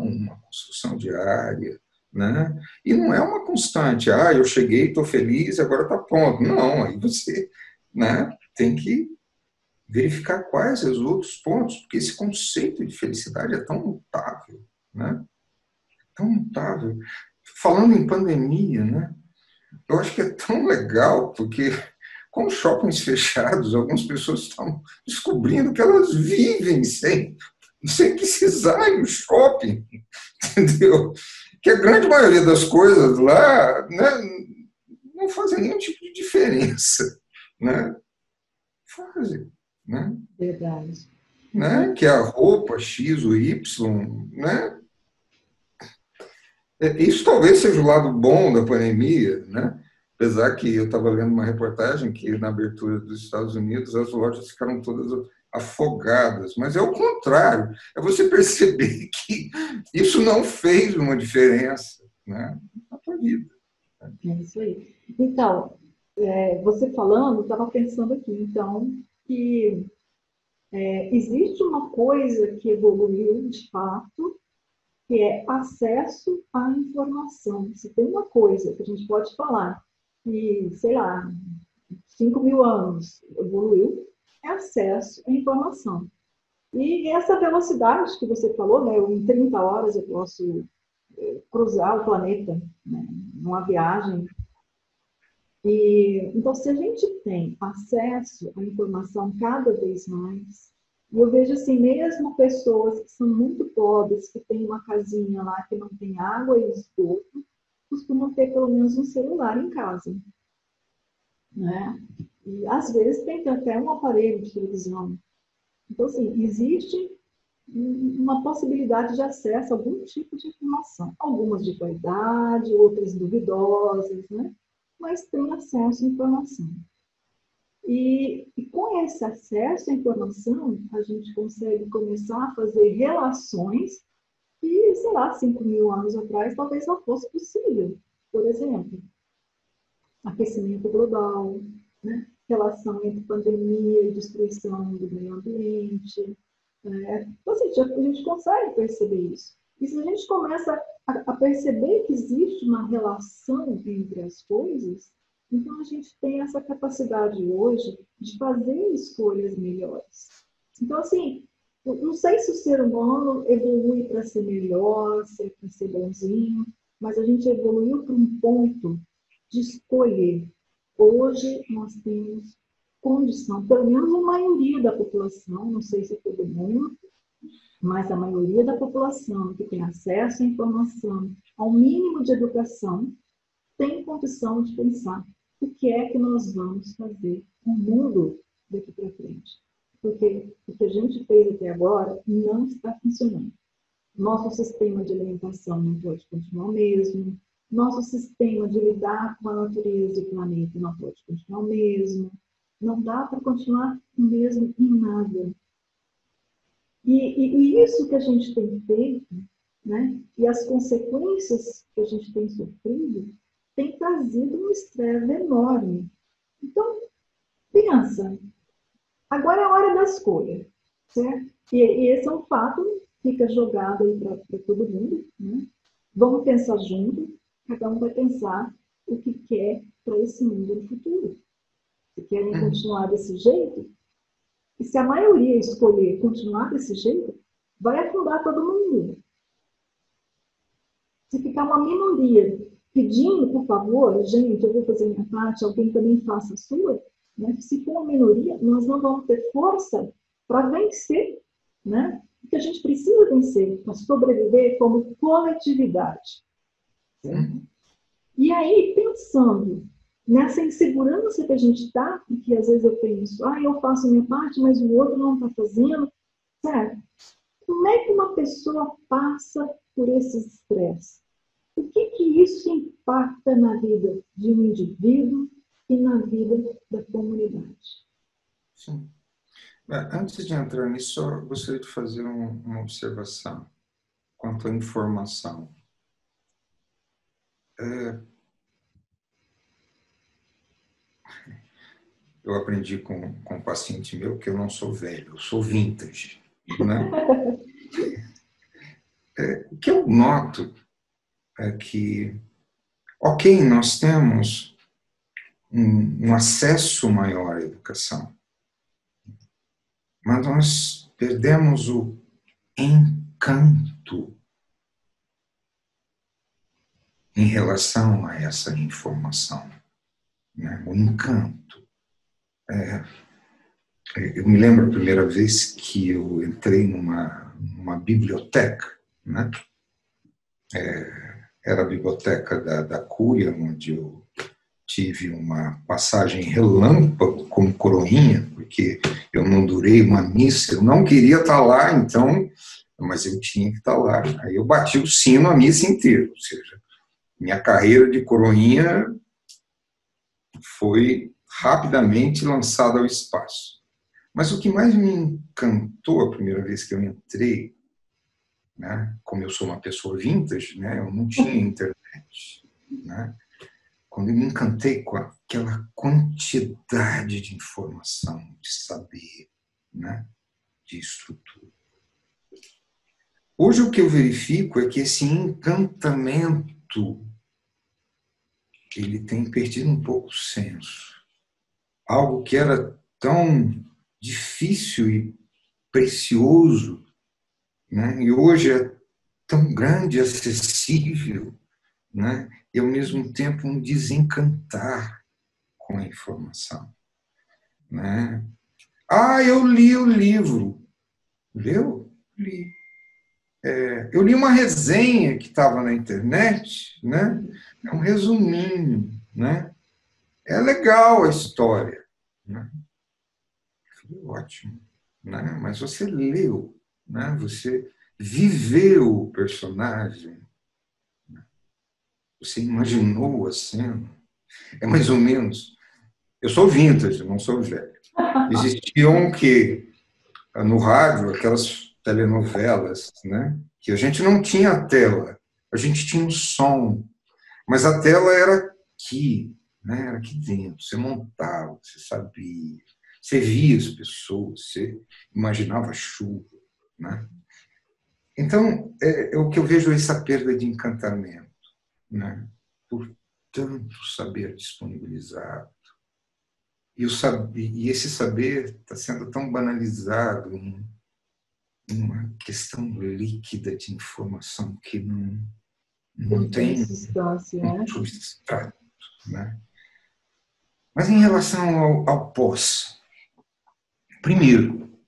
diária, né? E não é uma constante, eu cheguei, estou feliz, agora está pronto. Não, aí você, né, tem que verificar quais os outros pontos, porque esse conceito de felicidade é tão mutável, né? Tão mutável. Falando em pandemia, né? Eu acho que é tão legal, porque com os shoppings fechados, algumas pessoas estão descobrindo que elas vivem sem precisar ir no shopping, entendeu? Que a grande maioria das coisas lá, né, não fazem nenhum tipo de diferença, né? Fazem, né? Verdade. Né? Que a roupa X ou Y, né? Isso talvez seja o lado bom da pandemia, né? Apesar que eu estava lendo uma reportagem que na abertura dos Estados Unidos as lojas ficaram todas afogadas, mas é o contrário, é você perceber que isso não fez uma diferença, né, na tua vida. É isso aí. Então, você falando, estava pensando aqui, então, que existe uma coisa que evoluiu de fato, que é acesso à informação. Se tem uma coisa que a gente pode falar que, sei lá, 5.000 anos evoluiu, é acesso à informação. E essa velocidade que você falou, né, em 30 horas eu posso cruzar o planeta, né, numa viagem. E, então, se a gente tem acesso à informação cada vez mais, e eu vejo assim, mesmo pessoas que são muito pobres, que têm uma casinha lá que não tem água e esgoto, costumam ter pelo menos um celular em casa, né? E às vezes tem até um aparelho de televisão. Então, assim, existe uma possibilidade de acesso a algum tipo de informação. Algumas de qualidade, outras duvidosas, né? Mas tem acesso à informação. E com esse acesso à informação, a gente consegue começar a fazer relações que, sei lá, 5.000 anos atrás, talvez não fosse possível. Por exemplo, aquecimento global, né? Relação entre pandemia e destruição do meio ambiente. Então, assim, a gente consegue perceber isso. E se a gente começa a perceber que existe uma relação entre as coisas, então a gente tem essa capacidade hoje de fazer escolhas melhores. Então, assim, eu não sei se o ser humano evolui para ser melhor, para ser bonzinho, mas a gente evoluiu para um ponto de escolher. Hoje nós temos condição, pelo menos a maioria da população, não sei se é todo mundo, mas a maioria da população que tem acesso à informação, ao mínimo de educação, tem condição de pensar o que é que nós vamos fazer com o mundo daqui para frente. Porque o que a gente fez até agora não está funcionando. Nosso sistema de alimentação não pode continuar o mesmo, nosso sistema de lidar com a natureza e o planeta não pode continuar o mesmo, não dá para continuar o mesmo em nada. E isso que a gente tem feito, né, e as consequências que a gente tem sofrido, tem trazido um estresse enorme. Então, pensa, agora é a hora da escolha, certo? E esse é um fato, fica jogado aí para todo mundo, né? Vamos pensar junto, cada um vai pensar o que quer para esse mundo no futuro. Se querem continuar desse jeito, e se a maioria escolher continuar desse jeito, vai afundar todo mundo. Se ficar uma minoria pedindo, por favor, gente, eu vou fazer minha parte, alguém também faça a sua, né? Se for uma minoria, nós não vamos ter força para vencer, né? Porque a gente precisa vencer para sobreviver como coletividade. Certo? E aí, pensando nessa insegurança que a gente está, porque às vezes eu penso, eu faço a minha parte, mas o outro não está fazendo, certo? Como é que uma pessoa passa por esse estresse? O que isso impacta na vida de um indivíduo e na vida da comunidade? Sim. Antes de entrar nisso, eu gostaria de fazer uma observação quanto à informação. Eu aprendi com um paciente meu que eu não sou velho, eu sou vintage, né? O que eu noto é que, ok, nós temos um acesso maior à educação, mas nós perdemos o encanto em relação a essa informação, né? O encanto. Eu me lembro a primeira vez que eu entrei numa biblioteca, né? Era a biblioteca da Cúria, onde eu tive uma passagem relâmpago como coroinha, porque eu não durei uma missa, eu não queria estar lá, então, mas eu tinha que estar lá. Aí eu bati o sino a missa inteira, ou seja, minha carreira de coroinha foi rapidamente lançada ao espaço. Mas o que mais me encantou a primeira vez que eu entrei, né, como eu sou uma pessoa vintage, né, eu não tinha internet, né, quando eu me encantei com aquela quantidade de informação, de saber, né, de estrutura. Hoje o que eu verifico é que esse encantamento ele tem perdido um pouco o senso. Algo que era tão difícil e precioso, né, e hoje é tão grande e acessível, né, e ao mesmo tempo um desencantar com a informação, né? Ah, eu li o livro. Leu? Li. Eu li uma resenha que estava na internet, né? É um resuminho, né? É legal a história, né? Ótimo, né? Mas você leu, né? Você viveu o personagem, você imaginou a cena. É mais ou menos. Eu sou vintage, não sou velho. Existiam que no rádio aquelas telenovelas, né? Que a gente não tinha tela, a gente tinha um som, mas a tela era aqui, né? Era aqui dentro. Você montava, você sabia, você via as pessoas, você imaginava a chuva, né? Então, é o que eu vejo essa perda de encantamento, né? Por tanto saber disponibilizado. E esse saber está sendo tão banalizado em uma questão líquida de informação que não Tem tem substância, um né? substrato, né? Mas em relação ao pós, primeiro,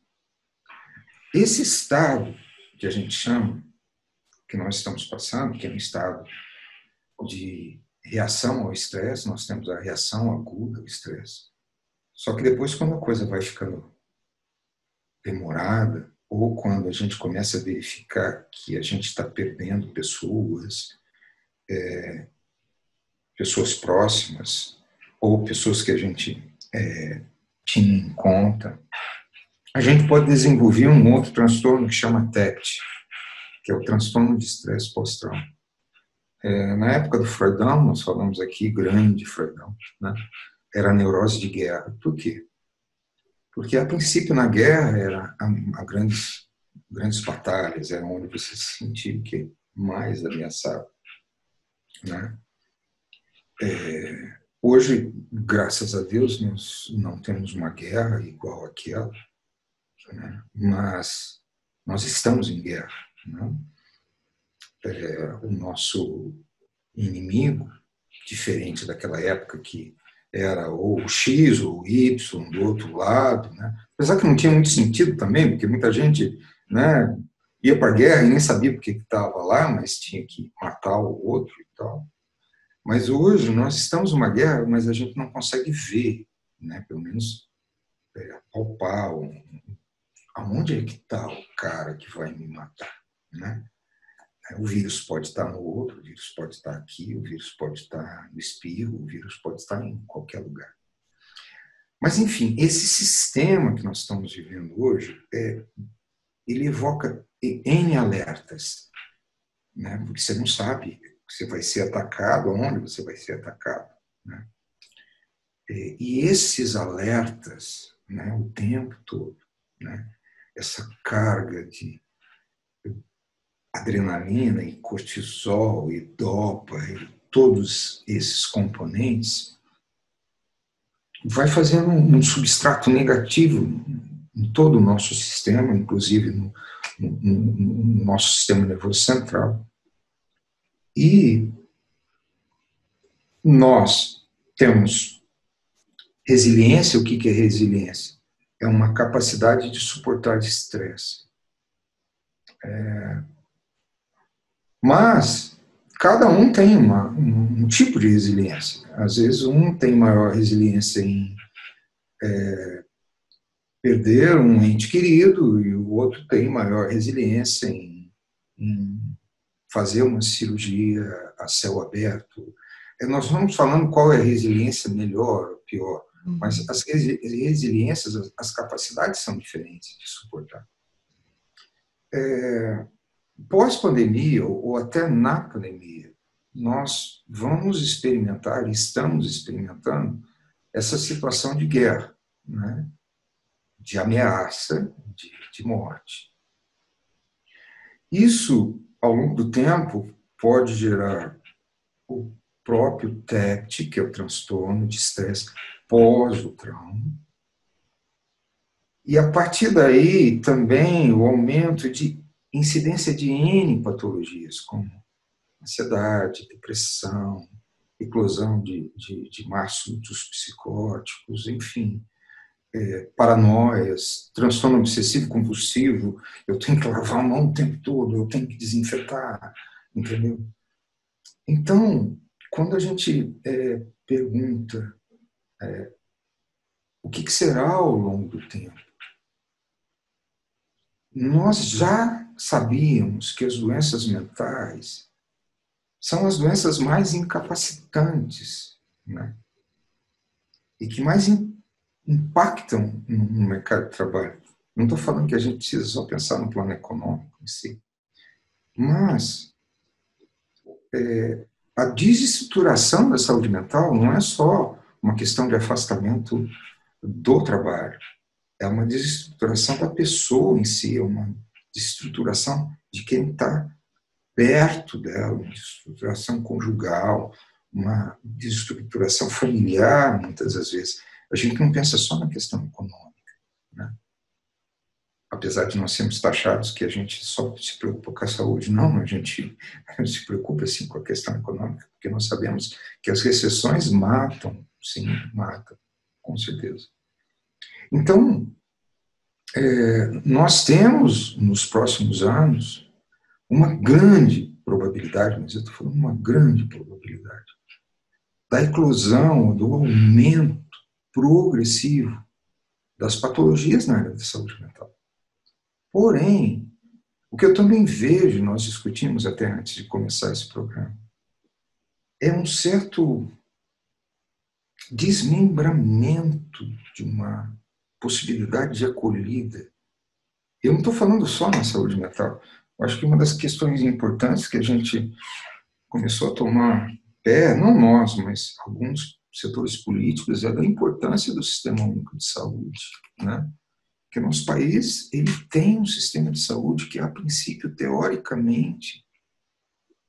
esse estado que a gente chama, que nós estamos passando, que é um estado de reação ao estresse, nós temos a reação aguda ao estresse. Só que depois, quando a coisa vai ficando demorada, ou quando a gente começa a verificar que a gente está perdendo pessoas próximas, ou pessoas que a gente tinha em conta, a gente pode desenvolver um outro transtorno que chama TET, que é o transtorno de estresse pós-trauma. Na época do Freudão, nós falamos aqui, grande Freudão, né? Era a neurose de guerra. Por quê? Porque, a princípio, na guerra, era a grandes batalhas, era onde você se sentia que mais ameaçado, né? Hoje, graças a Deus, nós não temos uma guerra igual àquela, né? Mas nós estamos em guerra, né? O nosso inimigo, diferente daquela época que era ou o X ou o Y do outro lado, né? Apesar que não tinha muito sentido também, porque muita gente, né, ia para a guerra e nem sabia por que estava lá, mas tinha que matar o outro e tal. Mas hoje nós estamos numa guerra, mas a gente não consegue ver, né? Pelo menos palpar aonde é que está o cara que vai me matar, né? O vírus pode estar no outro, o vírus pode estar aqui, o vírus pode estar no espirro, o vírus pode estar em qualquer lugar. Mas, enfim, esse sistema que nós estamos vivendo hoje, ele evoca N alertas, né? Porque você não sabe que você vai ser atacado, aonde você vai ser atacado, né? E esses alertas, né, o tempo todo, né, essa carga de adrenalina e cortisol e dopa e todos esses componentes, vai fazendo um substrato negativo em todo o nosso sistema, inclusive no nosso sistema nervoso central. E nós temos resiliência. O que é resiliência? É uma capacidade de suportar estresse. Mas cada um tem um tipo de resiliência. Às vezes um tem maior resiliência em perder um ente querido e o outro tem maior resiliência em fazer uma cirurgia a céu aberto. Nós vamos falando qual é a resiliência melhor ou pior, mas as resiliências, as capacidades são diferentes de suportar. Pós-pandemia, ou até na pandemia, nós vamos experimentar, estamos experimentando, essa situação de guerra, né? De ameaça, de morte. Isso, ao longo do tempo, pode gerar o próprio TEPT, que é o transtorno de estresse pós o trauma. E, a partir daí, também o aumento de incidência de N patologias, como ansiedade, depressão, eclosão de más surtos psicóticos, enfim, paranoias, transtorno obsessivo compulsivo, eu tenho que lavar a mão o tempo todo, eu tenho que desinfetar, entendeu? Então, quando a gente pergunta o que será ao longo do tempo, nós já sabíamos que as doenças mentais são as doenças mais incapacitantes, né? E que mais impactam no mercado de trabalho. Não estou falando que a gente precisa só pensar no plano econômico em si, mas a desestruturação da saúde mental não é só uma questão de afastamento do trabalho, é uma desestruturação da pessoa em si, é uma desestruturação de quem está perto dela, uma desestruturação conjugal, uma desestruturação familiar, muitas das vezes. A gente não pensa só na questão econômica, né? Apesar de nós sermos taxados que a gente só se preocupa com a saúde. Não, a gente se preocupa sim com a questão econômica, porque nós sabemos que as recessões matam, sim, matam, com certeza. Então, nós temos, nos próximos anos, uma grande probabilidade, mas eu estou falando uma grande probabilidade, da eclosão, do aumento progressivo das patologias na área da saúde mental. Porém, o que eu também vejo, nós discutimos até antes de começar esse programa, é um certo desmembramento de uma possibilidade de acolhida. Eu não estou falando só na saúde mental. Eu acho que uma das questões importantes que a gente começou a tomar pé, não nós, mas alguns setores políticos, é da importância do Sistema Único de Saúde, né? Porque o nosso país ele tem um sistema de saúde que, a princípio, teoricamente,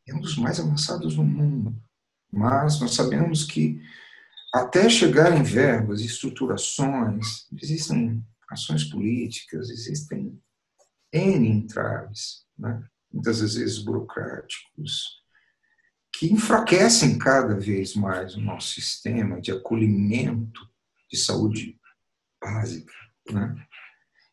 é um dos mais avançados do mundo. Mas nós sabemos que, até chegar em verbas, estruturações, existem ações políticas, existem N entraves, né? Muitas vezes burocráticos, que enfraquecem cada vez mais o nosso sistema de acolhimento de saúde básica, né?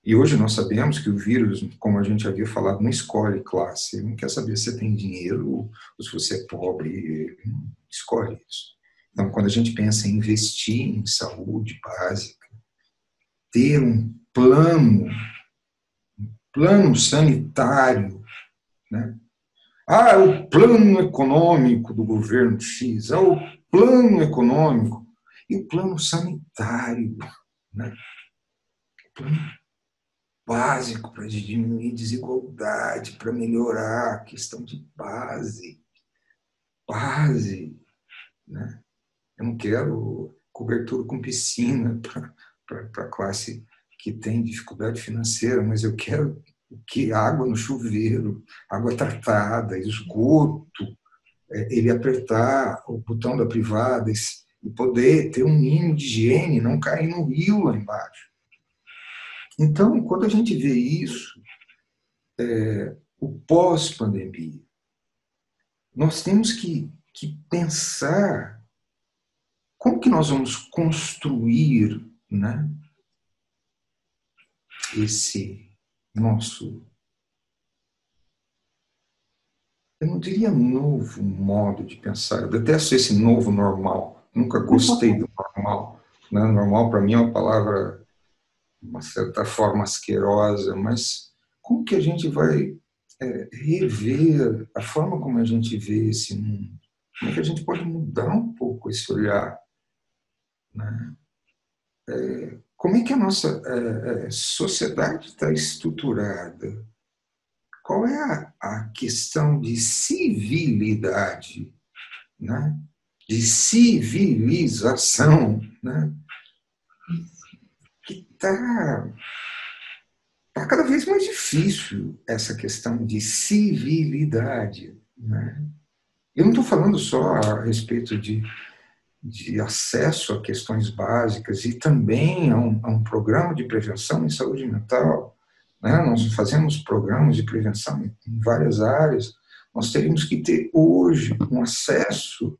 E hoje nós sabemos que o vírus, como a gente havia falado, não escolhe classe. Ele não quer saber se você tem dinheiro ou se você é pobre. Ele não escolhe isso. Então, quando a gente pensa em investir em saúde básica, ter um plano sanitário, né? É o plano econômico do governo X, é o plano econômico e o plano sanitário, né? O plano básico para diminuir desigualdade, para melhorar a questão de base, né? Eu não quero cobertura com piscina para a classe que tem dificuldade financeira, mas eu quero o que água no chuveiro, água tratada, esgoto, ele apertar o botão da privada e poder ter um mínimo de higiene, não cair no rio lá embaixo. Então, quando a gente vê isso, o pós-pandemia, nós temos que pensar como que nós vamos construir, né, esse nosso, eu não diria novo modo de pensar, eu detesto esse novo normal, nunca gostei do normal. Né? Normal, para mim, é uma palavra, de uma certa forma, asquerosa, mas como que a gente vai rever a forma como a gente vê esse mundo? Como é que a gente pode mudar um pouco esse olhar? Né? Como é que a nossa sociedade está estruturada? Qual é a questão de civilidade, né? De civilização, né? Que está cada vez mais difícil essa questão de civilidade. Né? Eu não estou falando só a respeito de acesso a questões básicas e também a um programa de prevenção em saúde mental. Né? Nós fazemos programas de prevenção em várias áreas. Nós teríamos que ter hoje um acesso,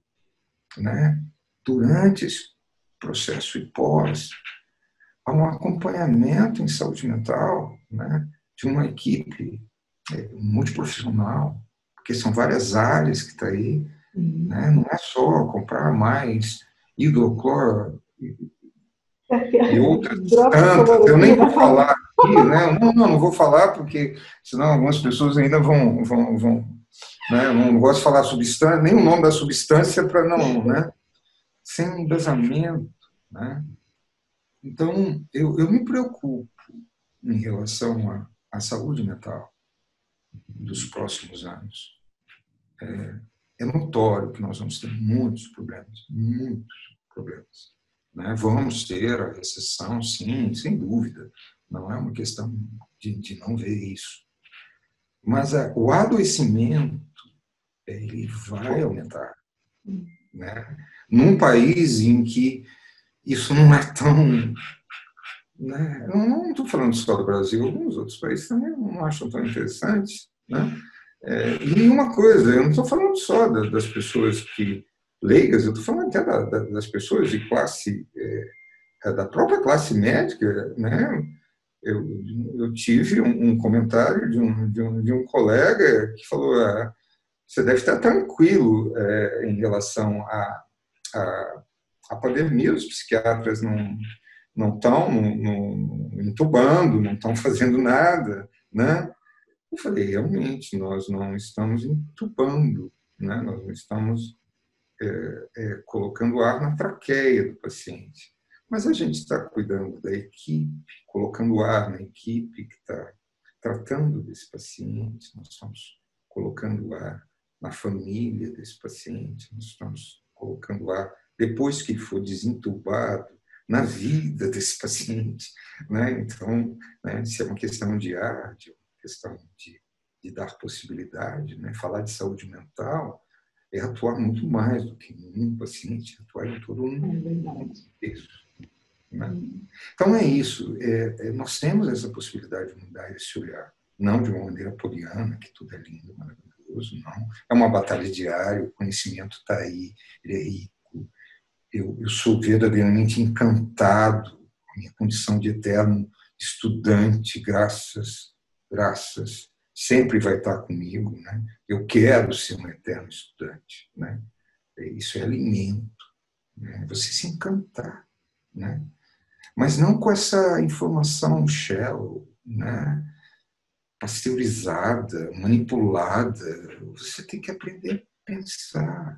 né, durante esse processo e pós, a um acompanhamento em saúde mental, né, de uma equipe multiprofissional, porque são várias áreas que está aí. Né? Não é só comprar mais hidrocloro e outras tantas. Eu nem vou falar aqui, né? Não vou falar, porque senão algumas pessoas ainda vão né? Eu não gosto de falar substância, nem o nome da substância para não, né? Sem um embasamento, né? Então, eu me preocupo em relação à saúde mental dos próximos anos. É notório que nós vamos ter muitos problemas. Né? Vamos ter a recessão, sim, sem dúvida. Não é uma questão de não ver isso. Mas o adoecimento, ele vai aumentar. Né? Num país em que isso não é tão... Né? Não estou falando só do Brasil, alguns outros países também não acham tão interessantes. Né? E uma coisa, eu não estou falando só das pessoas que leigas, eu estou falando até das pessoas de classe, da própria classe médica. Né? Eu tive um comentário de um colega que falou: você deve estar tranquilo em relação à pandemia, os psiquiatras não estão entubando, não estão fazendo nada. Né? Eu falei, realmente, nós não estamos entubando, né? Nós não estamos colocando ar na traqueia do paciente. Mas a gente está cuidando da equipe, colocando ar na equipe que está tratando desse paciente, nós estamos colocando ar na família desse paciente, nós estamos colocando ar, depois que ele for desentubado, na vida desse paciente. Né? Então, né, se é uma questão de ar, questão de dar possibilidade, né? Falar de saúde mental é atuar muito mais do que um paciente, atuar em todo um contexto. Né? Então é isso, nós temos essa possibilidade de mudar esse olhar, não de uma maneira poliana, que tudo é lindo, maravilhoso, não. É uma batalha diária, o conhecimento está aí, ele é rico. Eu sou verdadeiramente encantado com a minha condição de eterno estudante, graças, sempre vai estar comigo. Né? Eu quero ser um eterno estudante. Né? Isso é alimento. Né? Você se encantar. Né? Mas não com essa informação shallow, né? Pasteurizada, manipulada. Você tem que aprender a pensar,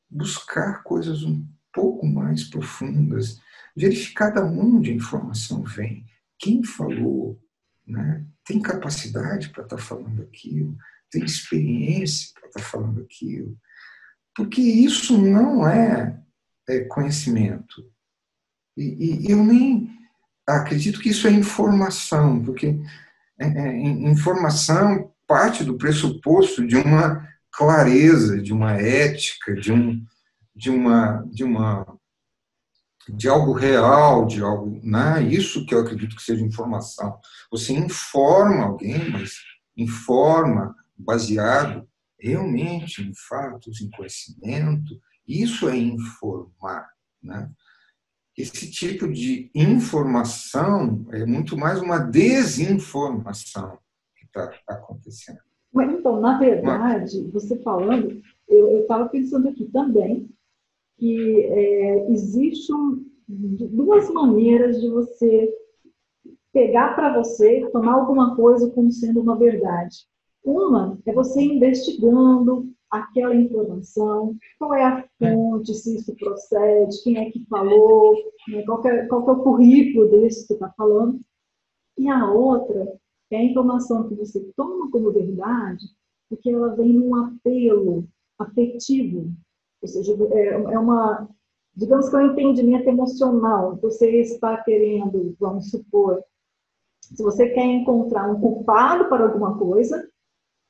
buscar coisas um pouco mais profundas, verificar de onde a informação vem, quem falou, né? Tem capacidade para estar falando aquilo, tem experiência para estar falando aquilo, porque isso não é conhecimento. E eu nem acredito que isso é informação, porque Informação parte do pressuposto de uma clareza, de uma ética, de algo real, de algo, né? Isso que eu acredito que seja informação. Você informa alguém, mas informa baseado realmente em fatos, em conhecimento. Isso é informar, né? Esse tipo de informação é muito mais uma desinformação que está acontecendo. Mas, então, na verdade, você falando, eu estava pensando aqui também que existem duas maneiras de você pegar para você, tomar alguma coisa como sendo uma verdade. Uma é você investigando aquela informação, qual é a fonte, se isso procede, quem é que falou, né, qual que é o currículo desse que você está falando. E a outra é a informação que você toma como verdade, porque ela vem num apelo afetivo, ou seja, é uma, digamos que é um entendimento emocional. Você está querendo, vamos supor, se você quer encontrar um culpado para alguma coisa,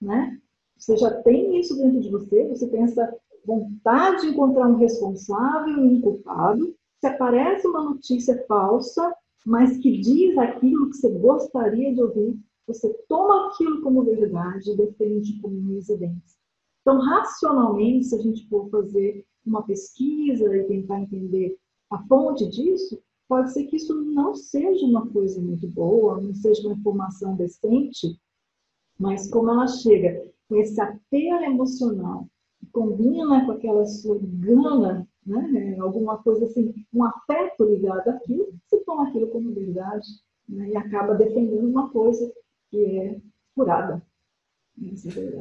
né? Você já tem isso dentro de você, você tem essa vontade de encontrar um responsável e um culpado. Se aparece uma notícia falsa, mas que diz aquilo que você gostaria de ouvir, você toma aquilo como verdade e defende como uma evidência. Então, racionalmente, se a gente for fazer uma pesquisa e tentar entender a fonte disso, pode ser que isso não seja uma coisa muito boa, não seja uma informação decente, mas como ela chega com esse apelo emocional, combina com aquela sua gana, né? Alguma coisa assim, um afeto ligado àquilo, você toma aquilo como verdade, né? E acaba defendendo uma coisa que é furada.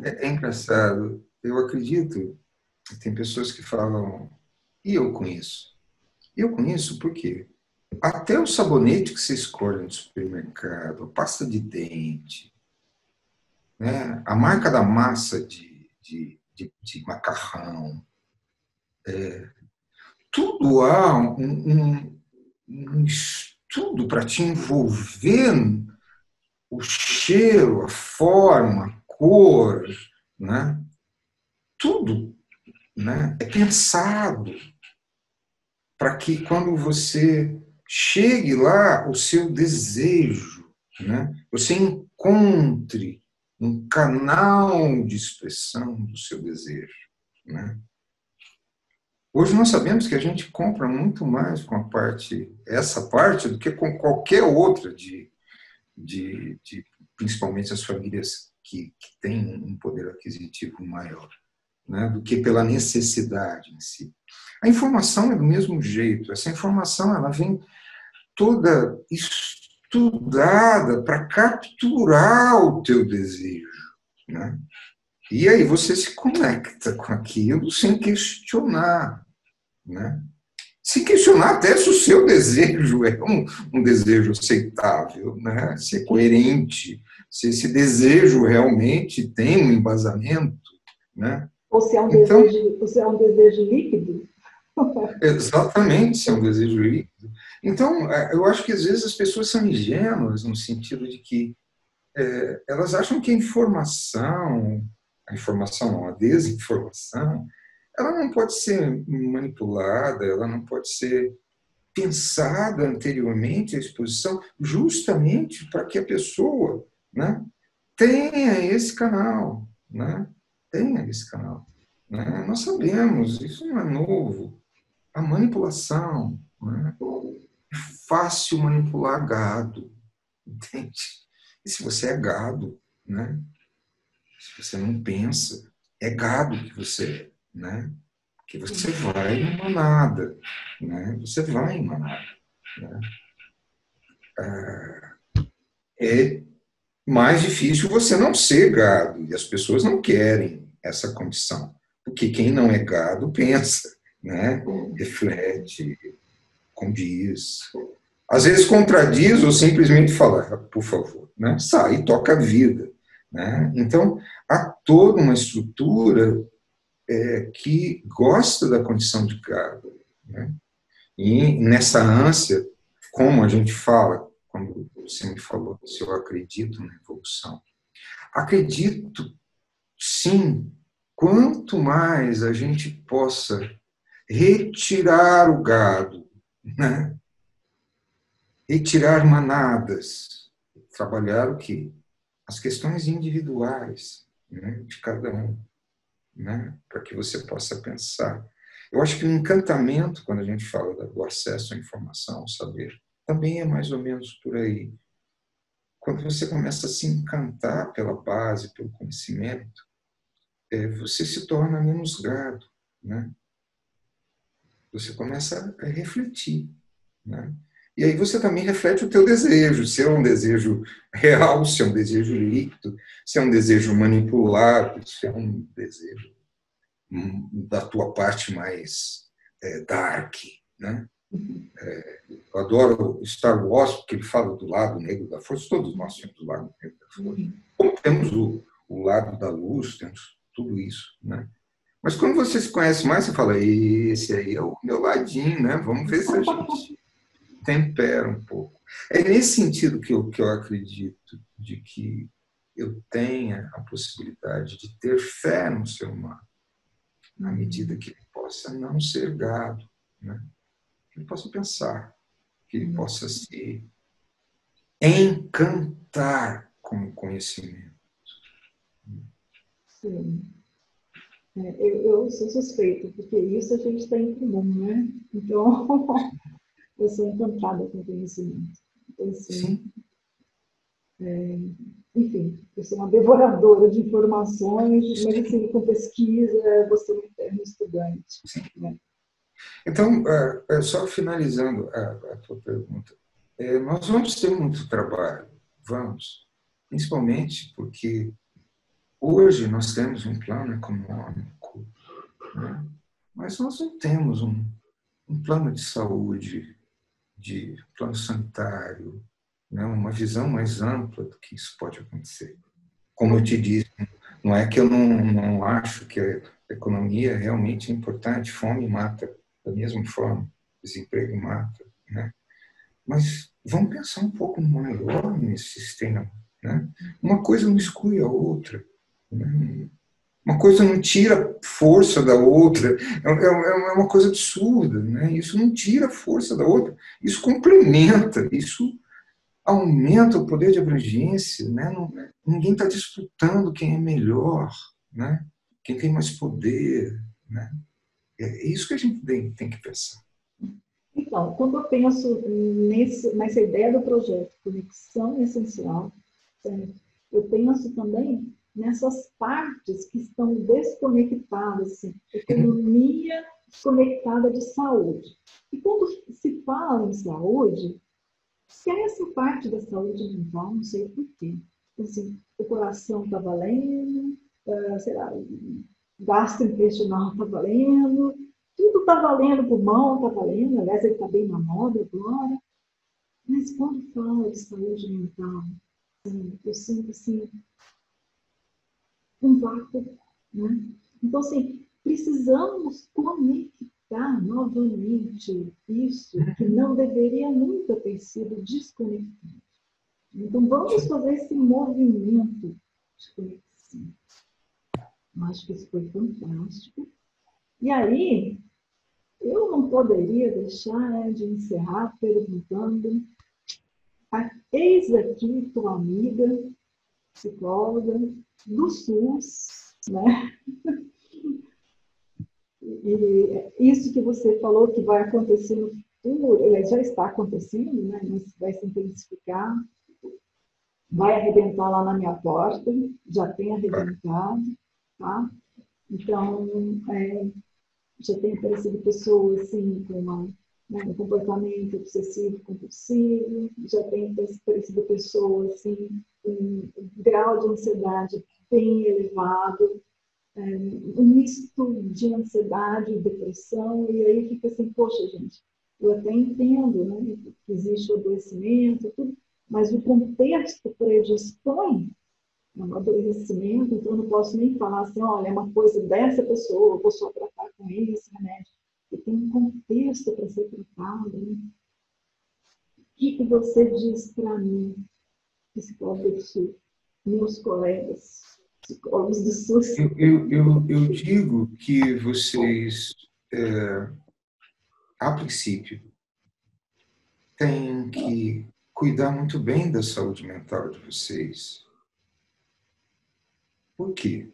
É engraçado. Eu acredito que tem pessoas que falam, e eu conheço. Eu conheço por quê? Até o sabonete que você escolhe no supermercado, a pasta de dente, né? A marca da massa de macarrão, tudo há um estudo para te envolver o cheiro, a forma, a cor, né? Tudo, né? É pensado para que quando você chegue lá, o seu desejo, né? Você encontre um canal de expressão do seu desejo, né? Hoje nós sabemos que a gente compra muito mais com essa parte do que com qualquer outra de principalmente as famílias que têm um poder aquisitivo maior, né, do que pela necessidade em si. A informação é do mesmo jeito. Essa informação ela vem toda estudada para capturar o teu desejo, né? E aí você se conecta com aquilo sem questionar, né? Se questionar até se o seu desejo é um desejo aceitável, né? Se é coerente, se esse desejo realmente tem um embasamento, né? Ou se é um Então, desejo, ou se é um desejo líquido. exatamente, se é um desejo líquido. Então, eu acho que às vezes as pessoas são ingênuas no sentido de que elas acham que a informação não, a desinformação, ela não pode ser manipulada, ela não pode ser pensada anteriormente à exposição, justamente para que a pessoa, né, tenha esse canal, né, tenha esse canal. Né? Nós sabemos, isso não é novo. A manipulação, né, é fácil manipular gado, entende? E se você é gado, né, se você não pensa, é gado que você é, né? Que você vai em manada, né? Você vai em manada, né? É mais difícil você não ser gado, e as pessoas não querem essa condição, porque quem não é gado pensa, né? Reflete, condiz, às vezes contradiz ou simplesmente fala, por favor, né? Sai e toca a vida, né? Então, há toda uma estrutura que gosta da condição de gado, né? E nessa ânsia, como a gente fala, quando você me falou se eu acredito na evolução. Acredito, sim, quanto mais a gente possa retirar o gado, né? Retirar manadas, trabalhar o quê? As questões individuais, né, de cada um, né, para que você possa pensar. Eu acho que o encantamento, quando a gente fala do acesso à informação, ao saber, também é mais ou menos por aí. Quando você começa a se encantar pela base, pelo conhecimento, você se torna menos gado, né? Você começa a refletir, né? E aí você também reflete o teu desejo, se é um desejo real, se é um desejo líquido, se é um desejo manipulado, se é um desejo da tua parte mais dark, né? Eu adoro Star Wars, porque ele fala do lado negro da força, todos nós temos o lado negro da força. Como temos o lado da luz, temos tudo isso, né? Mas quando você se conhece mais, você fala, esse aí é o meu ladinho, né? Vamos ver se a gente tempera um pouco. É nesse sentido que eu acredito de que eu tenha a possibilidade de ter fé no ser humano, à medida que ele possa não ser gado, né? Que ele possa pensar, que ele possa se encantar com o conhecimento. Sim. Eu sou suspeita, porque isso a gente tem em comum, né? Então, eu sou encantada com o conhecimento. Então, assim, Sim. enfim, eu sou uma devoradora de informações, mas assim, com pesquisa, vou ser um eterno estudante. Né? Então, só finalizando a tua pergunta, nós vamos ter muito trabalho, vamos, principalmente porque hoje nós temos um plano econômico, né? Mas nós não temos um plano de saúde, de plano sanitário, né? Uma visão mais ampla do que isso pode acontecer. Como eu te disse, não é que eu não acho que a economia realmente é importante, fome mata da mesma forma, desemprego mata, né? Mas vamos pensar um pouco maior nesse sistema, né? Uma coisa não exclui a outra, né? Uma coisa não tira força da outra, é uma coisa absurda, né? Isso não tira força da outra, isso complementa, isso aumenta o poder de abrangência, né? Ninguém está disputando quem é melhor, né? Quem tem mais poder, né? É isso que a gente tem que pensar. Então, quando eu penso nessa ideia do projeto Conexão Essencial, certo? Eu penso também nessas partes que estão desconectadas, assim, economia desconectada de saúde. E quando se fala em saúde, se é essa parte da saúde mental, não sei por quê. Assim, o coração está valendo, sei lá, o gastrointestinal está valendo, tudo está valendo, o pulmão está valendo, aliás, ele está bem na moda agora. Mas quando fala de saúde mental, eu sinto assim, um vácuo. Né? Então, assim, precisamos conectar novamente isso que não deveria nunca ter sido desconectado. Então, vamos fazer esse movimento de conexão. Eu acho que isso foi fantástico. E aí, eu não poderia deixar de encerrar perguntando: eis aqui tua amiga, psicóloga do SUS, né? E isso que você falou que vai acontecer no futuro, ele já está acontecendo, né? Mas vai se intensificar, vai arrebentar lá na minha porta, já tem arrebentado, tá? Então, já tem aparecido pessoas assim com um comportamento obsessivo compulsivo, já tem aparecido pessoas assim com um grau de ansiedade bem elevado, um misto de ansiedade e depressão, e aí fica assim, poxa, gente, eu até entendo, né, que existe o adoecimento, tudo, mas o contexto predispõe ao adoecimento, então eu não posso nem falar assim, olha, é uma coisa dessa pessoa, eu vou só tratar com esse remédio, e tem um contexto para ser tratado, né? que você diz para mim, psicóloga do SUS, meus colegas, psicólogos do SUS? Eu digo que vocês, a princípio, têm que cuidar muito bem da saúde mental de vocês. Por quê?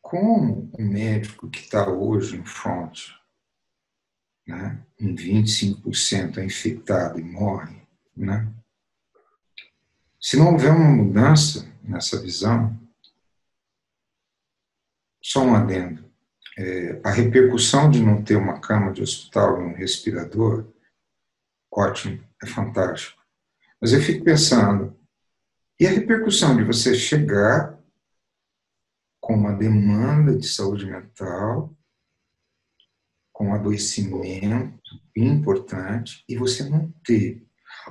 Como o médico que está hoje em front, né, em 25% é infectado e morre, né? Se não houver uma mudança nessa visão, só um adendo, a repercussão de não ter uma cama de hospital e um respirador, ótimo, é fantástico. Mas eu fico pensando, e a repercussão de você chegar com uma demanda de saúde mental, com um adoecimento importante, e você não ter?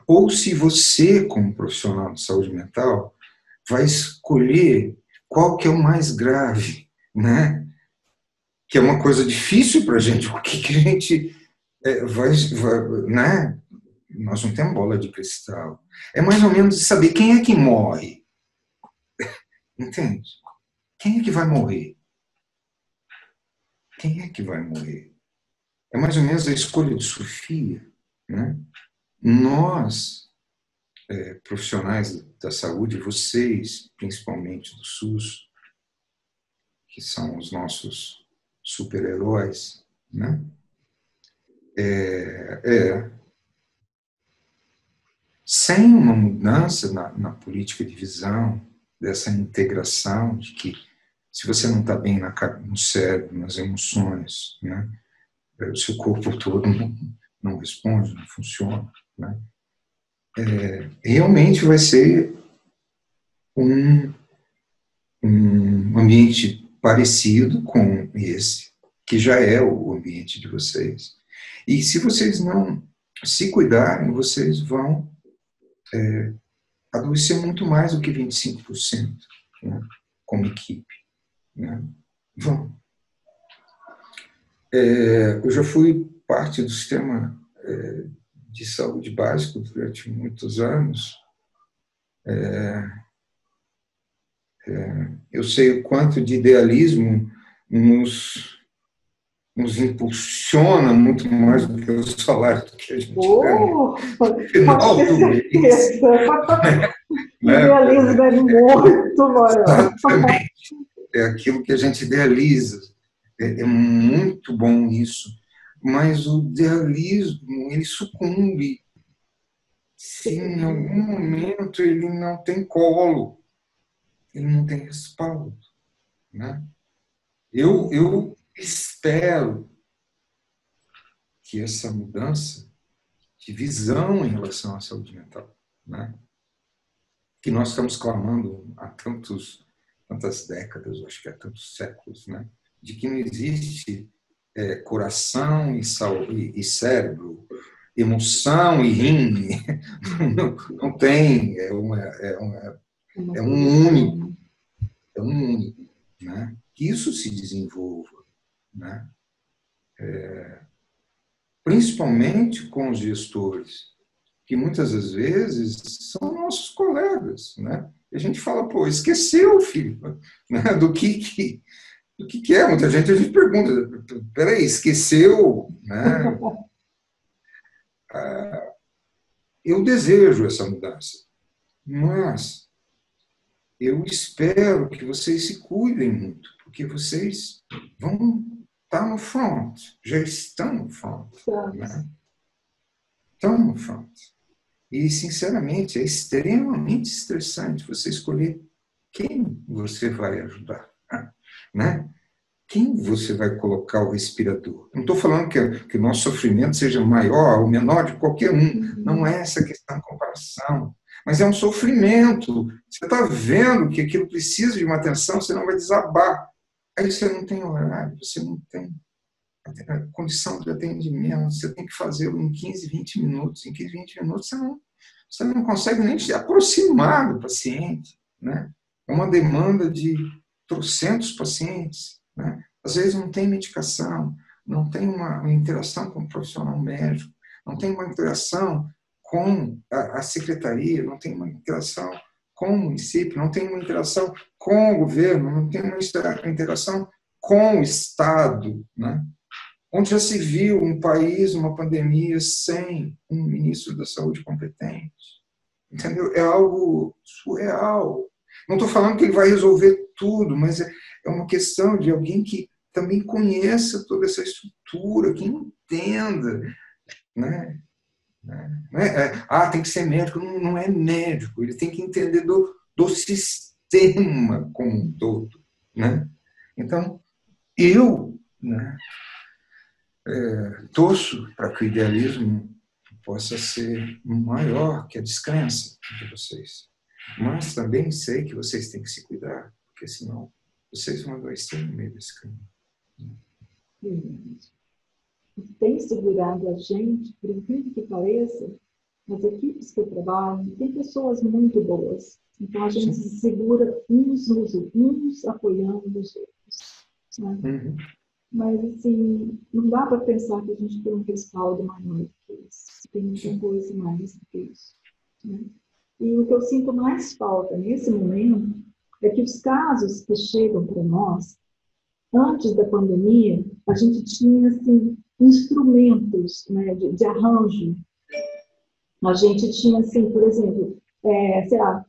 Ou se você, como profissional de saúde mental, vai escolher qual que é o mais grave, né? Que é uma coisa difícil para a gente. O que a gente vai, né? Nós não temos bola de cristal. É mais ou menos saber quem é que morre, entende? Quem é que vai morrer? Quem é que vai morrer? É mais ou menos a escolha de Sofia, né? Nós, profissionais da saúde, vocês, principalmente do SUS, que são os nossos super-heróis, né? Sem uma mudança na política de visão, dessa integração de que se você não está bem no cérebro, nas emoções, né, o seu corpo todo não responde, não funciona, né, realmente vai ser um, um ambiente parecido com esse, que já é o ambiente de vocês. E se vocês não se cuidarem, vocês vão adoecer muito mais do que 25%, né, como equipe. Né? Vão. Eu já fui parte do sistema de saúde básico durante muitos anos. Eu sei o quanto de idealismo nos impulsiona muito mais do que o salário que a gente ganha no final do mês. O idealismo é muito maior. Exatamente. É aquilo que a gente idealiza. É muito bom isso. Mas o idealismo, ele sucumbe se em algum momento ele não tem colo, ele não tem respaldo. Né? Eu espero que essa mudança de visão em relação à saúde mental, né, que nós estamos clamando há tantas décadas, acho que há tantos séculos, né, de que não existe coração e cérebro, emoção e rim, não tem, é um único, né, que isso se desenvolva, né, principalmente com os gestores, que muitas das vezes são nossos colegas, né? E a gente fala, pô, esqueceu, filho, né? do que é. Muita gente a gente pergunta, peraí, esqueceu, né? Eu desejo essa mudança, mas eu espero que vocês se cuidem muito, porque vocês vão estar no front, já estão no front, né? Estão no front. E, sinceramente, é extremamente estressante você escolher quem você vai ajudar, né? Quem você vai colocar o respirador. Não estou falando que o nosso sofrimento seja maior ou menor de qualquer um. Não é essa questão de comparação. Mas é um sofrimento. Você está vendo que aquilo precisa de uma atenção, você não vai desabar. Aí você não tem horário, você não tem condição de atendimento, você tem que fazê-lo em 15, 20 minutos. Em 15, 20 minutos você não consegue nem se aproximar do paciente. Né? É uma demanda de trocentos pacientes. Né? Às vezes não tem medicação, não tem uma interação com o profissional médico, não tem uma interação com a secretaria, não tem uma interação com o município, não tem uma interação com o governo, não tem uma interação com o Estado, né? Onde já se viu um país, uma pandemia, sem um ministro da saúde competente. Entendeu? É algo surreal. Não estou falando que ele vai resolver tudo, mas é uma questão de alguém que também conheça toda essa estrutura, que entenda, né? Tem que ser médico. Não, não é médico, ele tem que entender do sistema como um todo, né? Então, eu, né, torço para que o idealismo possa ser maior que a descrença de vocês. Mas também sei que vocês têm que se cuidar, porque senão vocês vão adoecer no meio desse caminho. Tem segurado a gente, por incrível que pareça, nas equipes que eu trabalho, tem pessoas muito boas. Então, a gente se segura uns apoiando os outros. Né? Uhum. Mas, assim, não dá para pensar que a gente tem um respaldo maior do que isso. Tem muita coisa mais do que isso. Né? E o que eu sinto mais falta nesse momento é que os casos que chegam para nós, antes da pandemia, a gente tinha, assim, instrumentos, né, de arranjo. A gente tinha, assim, por exemplo, sei lá,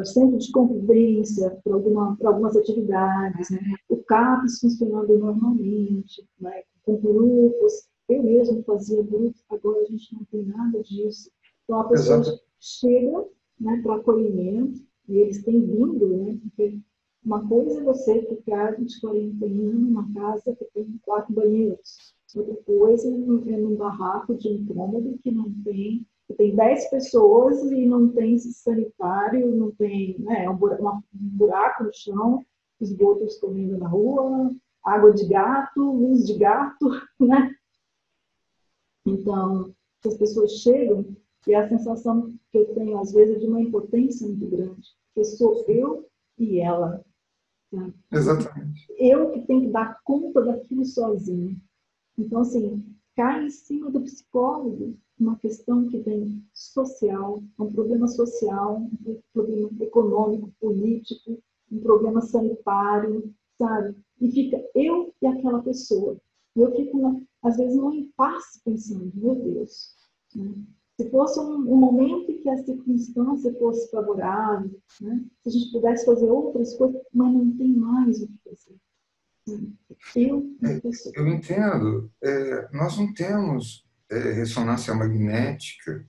centro de convivência para algumas atividades, né? O CAPES funcionando normalmente, né? Com grupos. Eu mesmo fazia grupos, agora a gente não tem nada disso. Então, a pessoa chega, né, para acolhimento, e eles têm vindo, né? Porque uma coisa é você ficar de quarentena numa casa que tem 4 banheiros. Outra coisa é num barraco de um cômodo que não tem, que tem 10 pessoas e não tem sanitário, não tem, né, um buraco no chão, esgoto escorrendo na rua, água de gato, luz de gato, né? Então, as pessoas chegam e a sensação que eu tenho, às vezes, é de uma impotência muito grande, porque sou eu e ela. Né? Exatamente. Eu que tenho que dar conta daquilo sozinho. Então, assim, cai em cima do psicólogo uma questão que vem social, um problema social, um problema econômico, político, um problema sanitário, sabe? E fica eu e aquela pessoa. E eu fico, às vezes, num impasse pensando, meu Deus, né? Se fosse um momento em que a circunstância fosse favorável, né? Se a gente pudesse fazer outras coisas, mas não tem mais o que fazer. Eu entendo. Nós não temos ressonância magnética,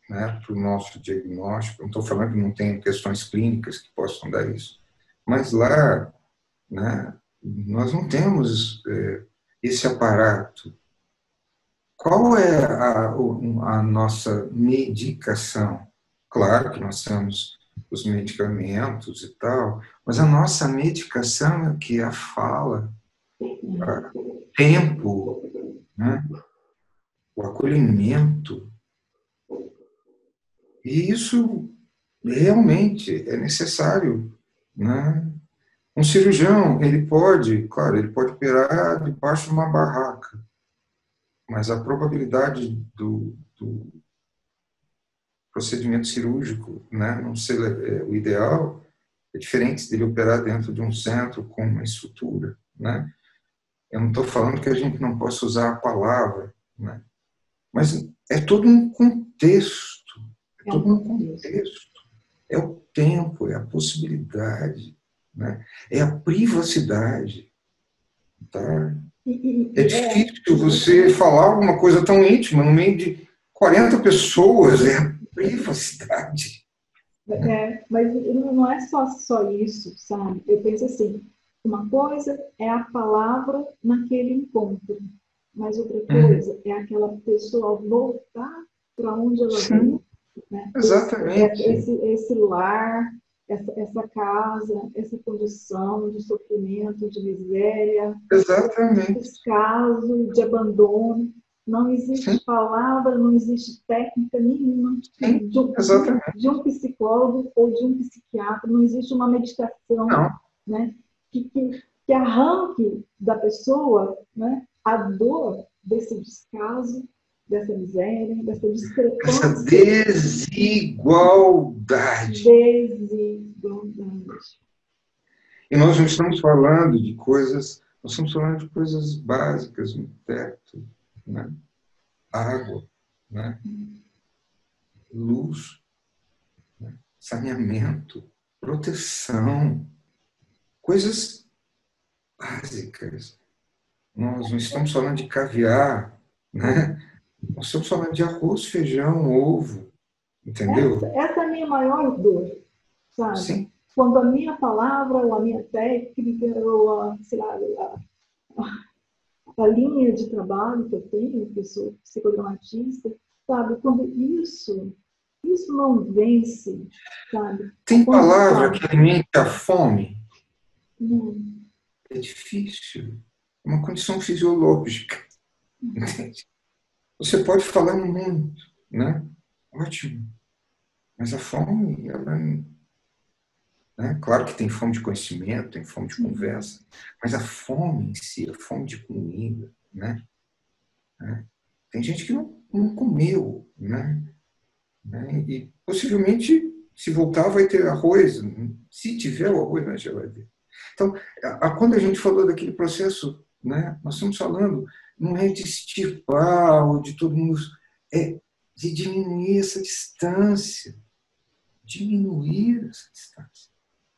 né, para o nosso diagnóstico. Não estou falando que não tem questões clínicas que possam dar isso. Mas lá, né, nós não temos esse aparato. Qual é a nossa medicação? Claro que nós temos os medicamentos e tal, mas a nossa medicação é o que? A fala, tempo, né? O acolhimento. E isso realmente é necessário, né? Um cirurgião, ele pode, claro, ele pode operar debaixo de uma barraca, mas a probabilidade do procedimento cirúrgico, né, não ser o ideal, é diferente dele operar dentro de um centro com uma estrutura, né? Eu não estou falando que a gente não possa usar a palavra, né? Mas é todo um contexto, é o tempo, é a possibilidade, né? É a privacidade, tá? É difícil você falar alguma coisa tão íntima no meio de 40 pessoas, é a privacidade. Mas não é só isso, sabe? Eu penso assim, uma coisa é a palavra naquele encontro, mas outra coisa é aquela pessoa voltar para onde ela veio. Né? Exatamente. Esse lar, essa casa, essa condição de sofrimento, de miséria, exatamente, de descaso, de abandono. Não existe palavra, não existe técnica nenhuma de um psicólogo ou de um psiquiatra, não existe uma medicação, né, que arranque da pessoa, né, a dor desse descaso, dessa miséria, dessa Essa discrepância. desigualdade. Desigualdade. E nós não estamos falando de coisas, nós estamos falando de coisas básicas, um teto, né? Água, né? Luz, né? Saneamento, proteção, coisas básicas. Nós não estamos falando de caviar, né? Nós estamos falando de arroz, feijão, ovo, entendeu? Essa é a minha maior dor, sabe? Sim. Quando a minha palavra, ou a minha técnica, ou a, sei lá, a linha de trabalho que eu tenho, que eu sou psicodramatista, sabe? Quando isso não vence, sabe? A Tem palavra condição. que alimenta a fome? Não. É difícil. É uma condição fisiológica. Entende? Você pode falar muito, né? Ótimo. Mas a fome, ela, né? Claro que tem fome de conhecimento, tem fome de conversa, mas a fome em si, a fome de comida, né? Tem gente que não comeu, né? E possivelmente, se voltar, vai ter arroz, se tiver o arroz na geladeira. Então, quando a gente falou daquele processo, né? Nós estamos falando, não é de extirpar ou de todo mundo, é de diminuir essa distância,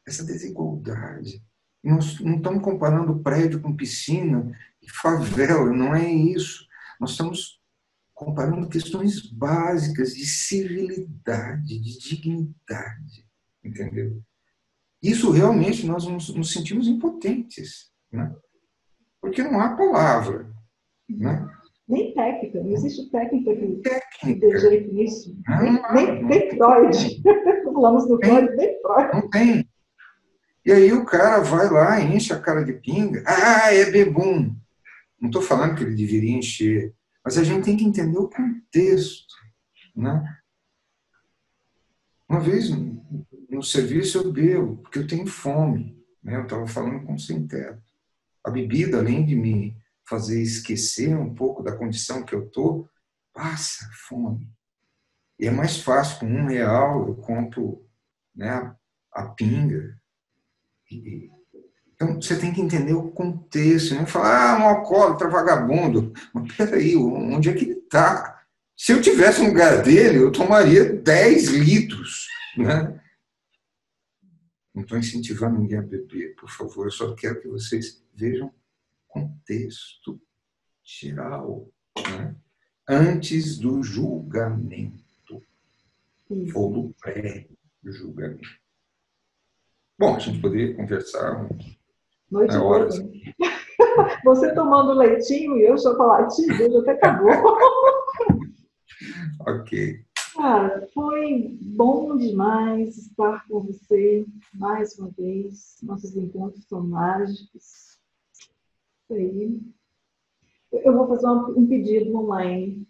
essa desigualdade. Nós não estamos comparando prédio com piscina e favela, não é isso. Nós estamos comparando questões básicas de civilidade, de dignidade, entendeu? Isso realmente nós nos sentimos impotentes, né? Porque não há palavra, né? Nem técnica, não existe técnica que dê Técnica. jeito nisso. Não Nem Freud. Falamos do Freud, nem Freud. não tem. E aí o cara vai lá, enche a cara de pinga. Ah, é bebum. Não estou falando que ele deveria encher, mas a gente tem que entender o contexto, né? Uma vez no serviço eu bebo, porque eu tenho fome, né? Eu estava falando com o sem-teto. A bebida, além de me fazer esquecer um pouco da condição que eu estou, passa fome. E é mais fácil, com R$ 1 eu compro, né, a pinga. Então, você tem que entender o contexto. Não falar, um alcoólatra, vagabundo. Mas peraí, onde é que ele está? Se eu tivesse no lugar dele, eu tomaria 10 litros, né? Não estou incentivando ninguém a beber, por favor. Eu só quero que vocês vejam contexto geral, né? Antes do julgamento, ou do pré-julgamento. Bom, a gente poderia conversar Noite horas. toda. Você tomando leitinho e eu chocolatinho, hoje até acabou. Ok. Cara, foi bom demais estar com você mais uma vez. Nossos encontros são mágicos. Isso aí. Eu vou fazer um pedido online.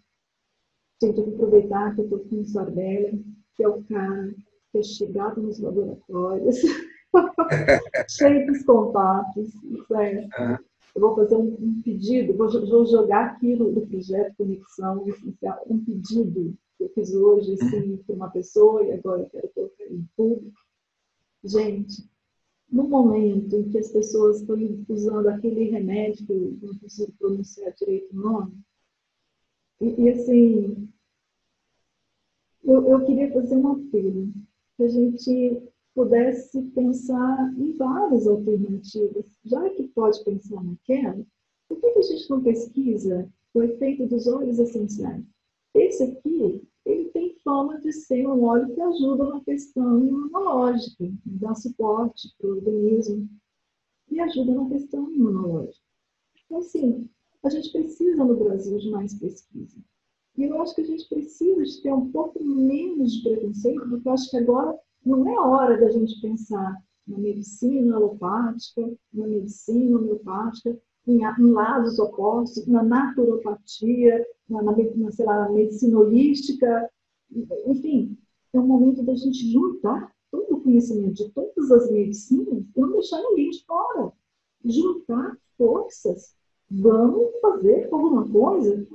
Gente, eu vou aproveitar que eu estou com o Sardélia, que é o cara que é chegado nos laboratórios, cheio dos contatos. Certo? Eu vou fazer um pedido, vou jogar aqui do projeto Conexão Essencial, um pedido que eu fiz hoje assim, para uma pessoa e agora eu quero colocar em público. Gente, no momento em que as pessoas estão usando aquele remédio, que eu não consigo pronunciar direito o nome, e assim, eu queria fazer um apelo, que a gente pudesse pensar em várias alternativas, já que pode pensar naquela, por que a gente não pesquisa o efeito dos óleos essenciais? Esse aqui, ele tem fama de ser um óleo que ajuda na questão imunológica, dá suporte para o organismo e ajuda na questão imunológica. Então, assim, a gente precisa no Brasil de mais pesquisa. E eu acho que a gente precisa de ter um pouco menos de preconceito, porque eu acho que agora não é hora da gente pensar na medicina alopática, na medicina homeopática, em lados opostos, na naturopatia, sei lá, na medicina holística. Enfim, é um momento da gente juntar todo o conhecimento de todas as medicinas e não deixar ninguém de fora. Juntar forças. Vamos fazer alguma coisa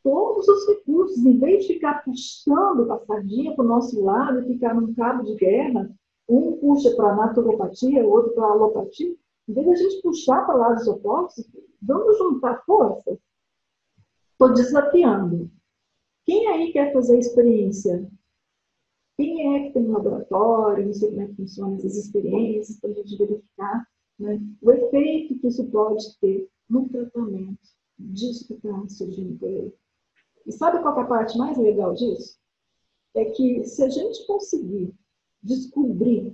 todos os recursos, em vez de ficar puxando a sardinha para o nosso lado e ficar num cabo de guerra, um puxa para a naturopatia, o outro para a alopatia, em vez de a gente puxar para lados opostos, vamos juntar forças. Estou desafiando. Quem aí quer fazer a experiência? Quem é que tem um laboratório? Não sei como é que funcionam essas experiências, para a gente verificar, né, o efeito que isso pode ter no tratamento disso que está surgindo por aí. E sabe qual é a parte mais legal disso? É que se a gente conseguir descobrir,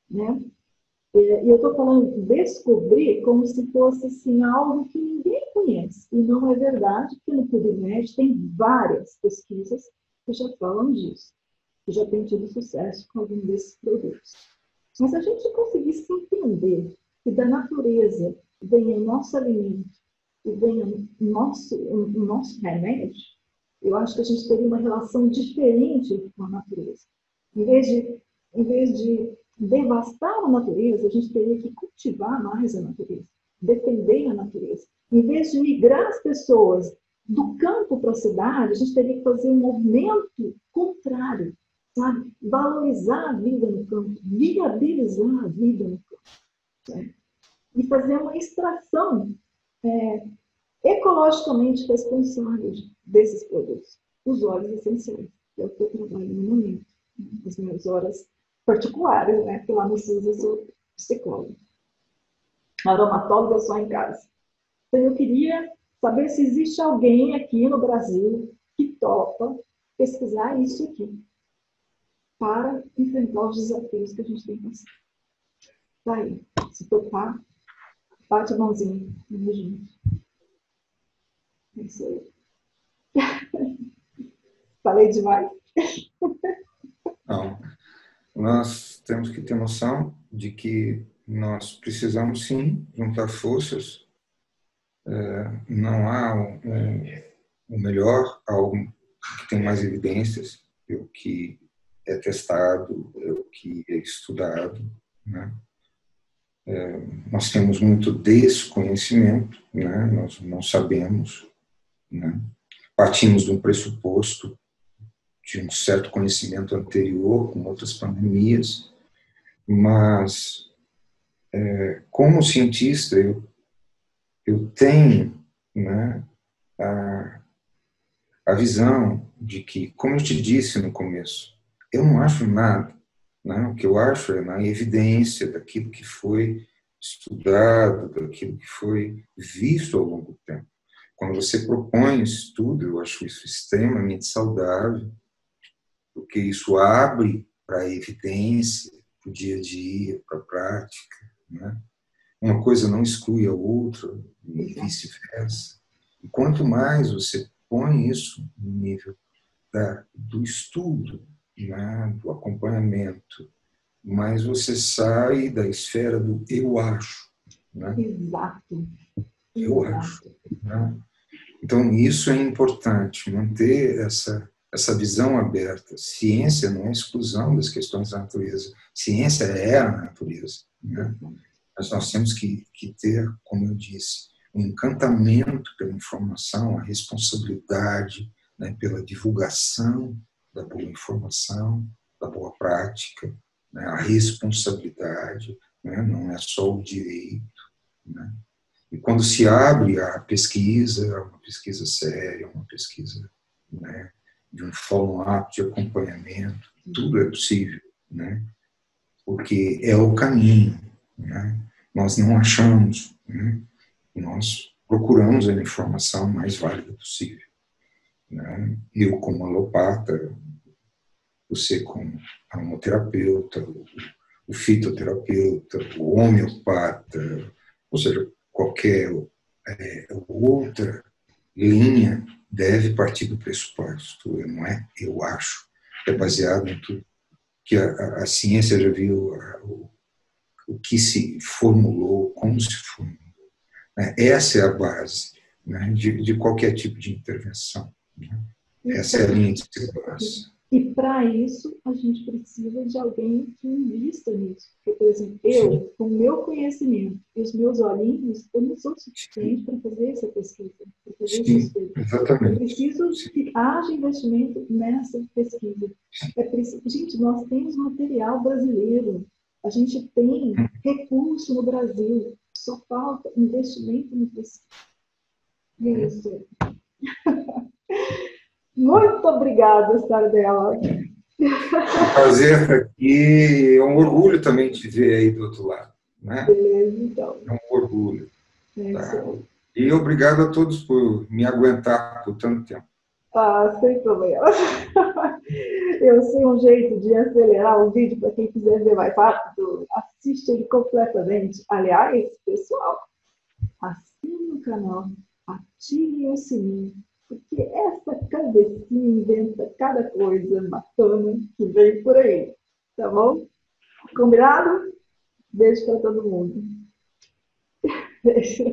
né? E eu estou falando descobrir como se fosse assim, algo que ninguém conhece. E não é verdade, porque no PubMed tem várias pesquisas que já falam disso, que já têm tido sucesso com algum desses produtos. Mas se a gente conseguisse entender que da natureza vem o nosso alimento e vem o nosso remédio, eu acho que a gente teria uma relação diferente com a natureza. Em vez de devastar a natureza, a gente teria que cultivar mais a natureza, defender a natureza. Em vez de migrar as pessoas do campo para a cidade, a gente teria que fazer um movimento contrário, sabe? Valorizar a vida no campo, viabilizar a vida no campo, né? E fazer uma extração ecologicamente responsável desses produtos, os óleos essenciais, que é o que eu trabalho no momento, nas minhas horas particulares, né? Porque lá no SUS eu sou psicóloga, aromatóloga só em casa. Então eu queria saber se existe alguém aqui no Brasil que topa pesquisar isso aqui para enfrentar os desafios que a gente tem que passar. Tá aí, se topar, bate a mãozinha, vamos junto. É isso aí. Falei demais? Não. Nós temos que ter noção de que nós precisamos, sim, juntar forças. Não há o melhor, algo que tem mais evidências, é o que é testado, é o que é estudado, né? Nós temos muito desconhecimento, né? Nós não sabemos, né? Partimos de um pressuposto de um certo conhecimento anterior com outras pandemias, mas como cientista eu tenho, né, a visão de que, como eu te disse no começo, eu não acho nada, né? O que eu acho é na evidência daquilo que foi estudado, daquilo que foi visto ao longo do tempo. Quando você propõe estudo, eu acho isso extremamente saudável, porque isso abre para a evidência, para o dia a dia, para a prática, né? Uma coisa não exclui a outra, e vice-versa. E quanto mais você põe isso no nível do estudo, né, do acompanhamento, mais você sai da esfera do eu acho. Né? Exato. Eu acho. Né? Então, isso é importante, manter essa visão aberta. Ciência não é exclusão das questões da natureza. Ciência é a natureza. Né? Mas nós temos que ter, como eu disse, um encantamento pela informação, a responsabilidade, né, pela divulgação da boa informação, da boa prática, né, a responsabilidade, né, não é só o direito. Né? E quando se abre a pesquisa, uma pesquisa séria, uma pesquisa, né, de um follow-up, de acompanhamento, tudo é possível, né? Porque é o caminho. Né? Nós não achamos, né? Nós procuramos a informação mais válida possível. Né? Eu, como alopata, você, como aromaterapeuta, o fitoterapeuta, o homeopata, ou seja, qualquer outra linha deve partir do pressuposto, não é? Eu acho. É baseado em tudo que a ciência já viu, o que se formulou, como se formulou. Né? Essa é a base, né, de qualquer tipo de intervenção. Né? Essa é a linha de segurança. E para isso, a gente precisa de alguém que invista nisso. Porque, por exemplo, Sim, eu, com o meu conhecimento e os meus olhinhos, eu não sou sim, suficiente para fazer essa pesquisa, para fazer esse sim, estudo. Eu exatamente. preciso Sim, que haja investimento nessa pesquisa. É preciso... Gente, nós temos material brasileiro. A gente tem recurso no Brasil. Só falta investimento no pesquisa. Isso. Muito obrigada, Sardela. um prazer estar aqui, é um orgulho também te ver aí do outro lado, né? Beleza, então. É um orgulho, É isso tá? aí. E obrigado a todos por me aguentar por tanto tempo. Ah, sem problema. Eu sei um jeito de acelerar o vídeo para quem quiser ver mais rápido. Assiste ele completamente. Aliás, pessoal, assine o canal, ative o sininho, porque essa cabecinha inventa cada coisa bacana que vem por aí. Tá bom? Combinado? Beijo para todo mundo. Beijo.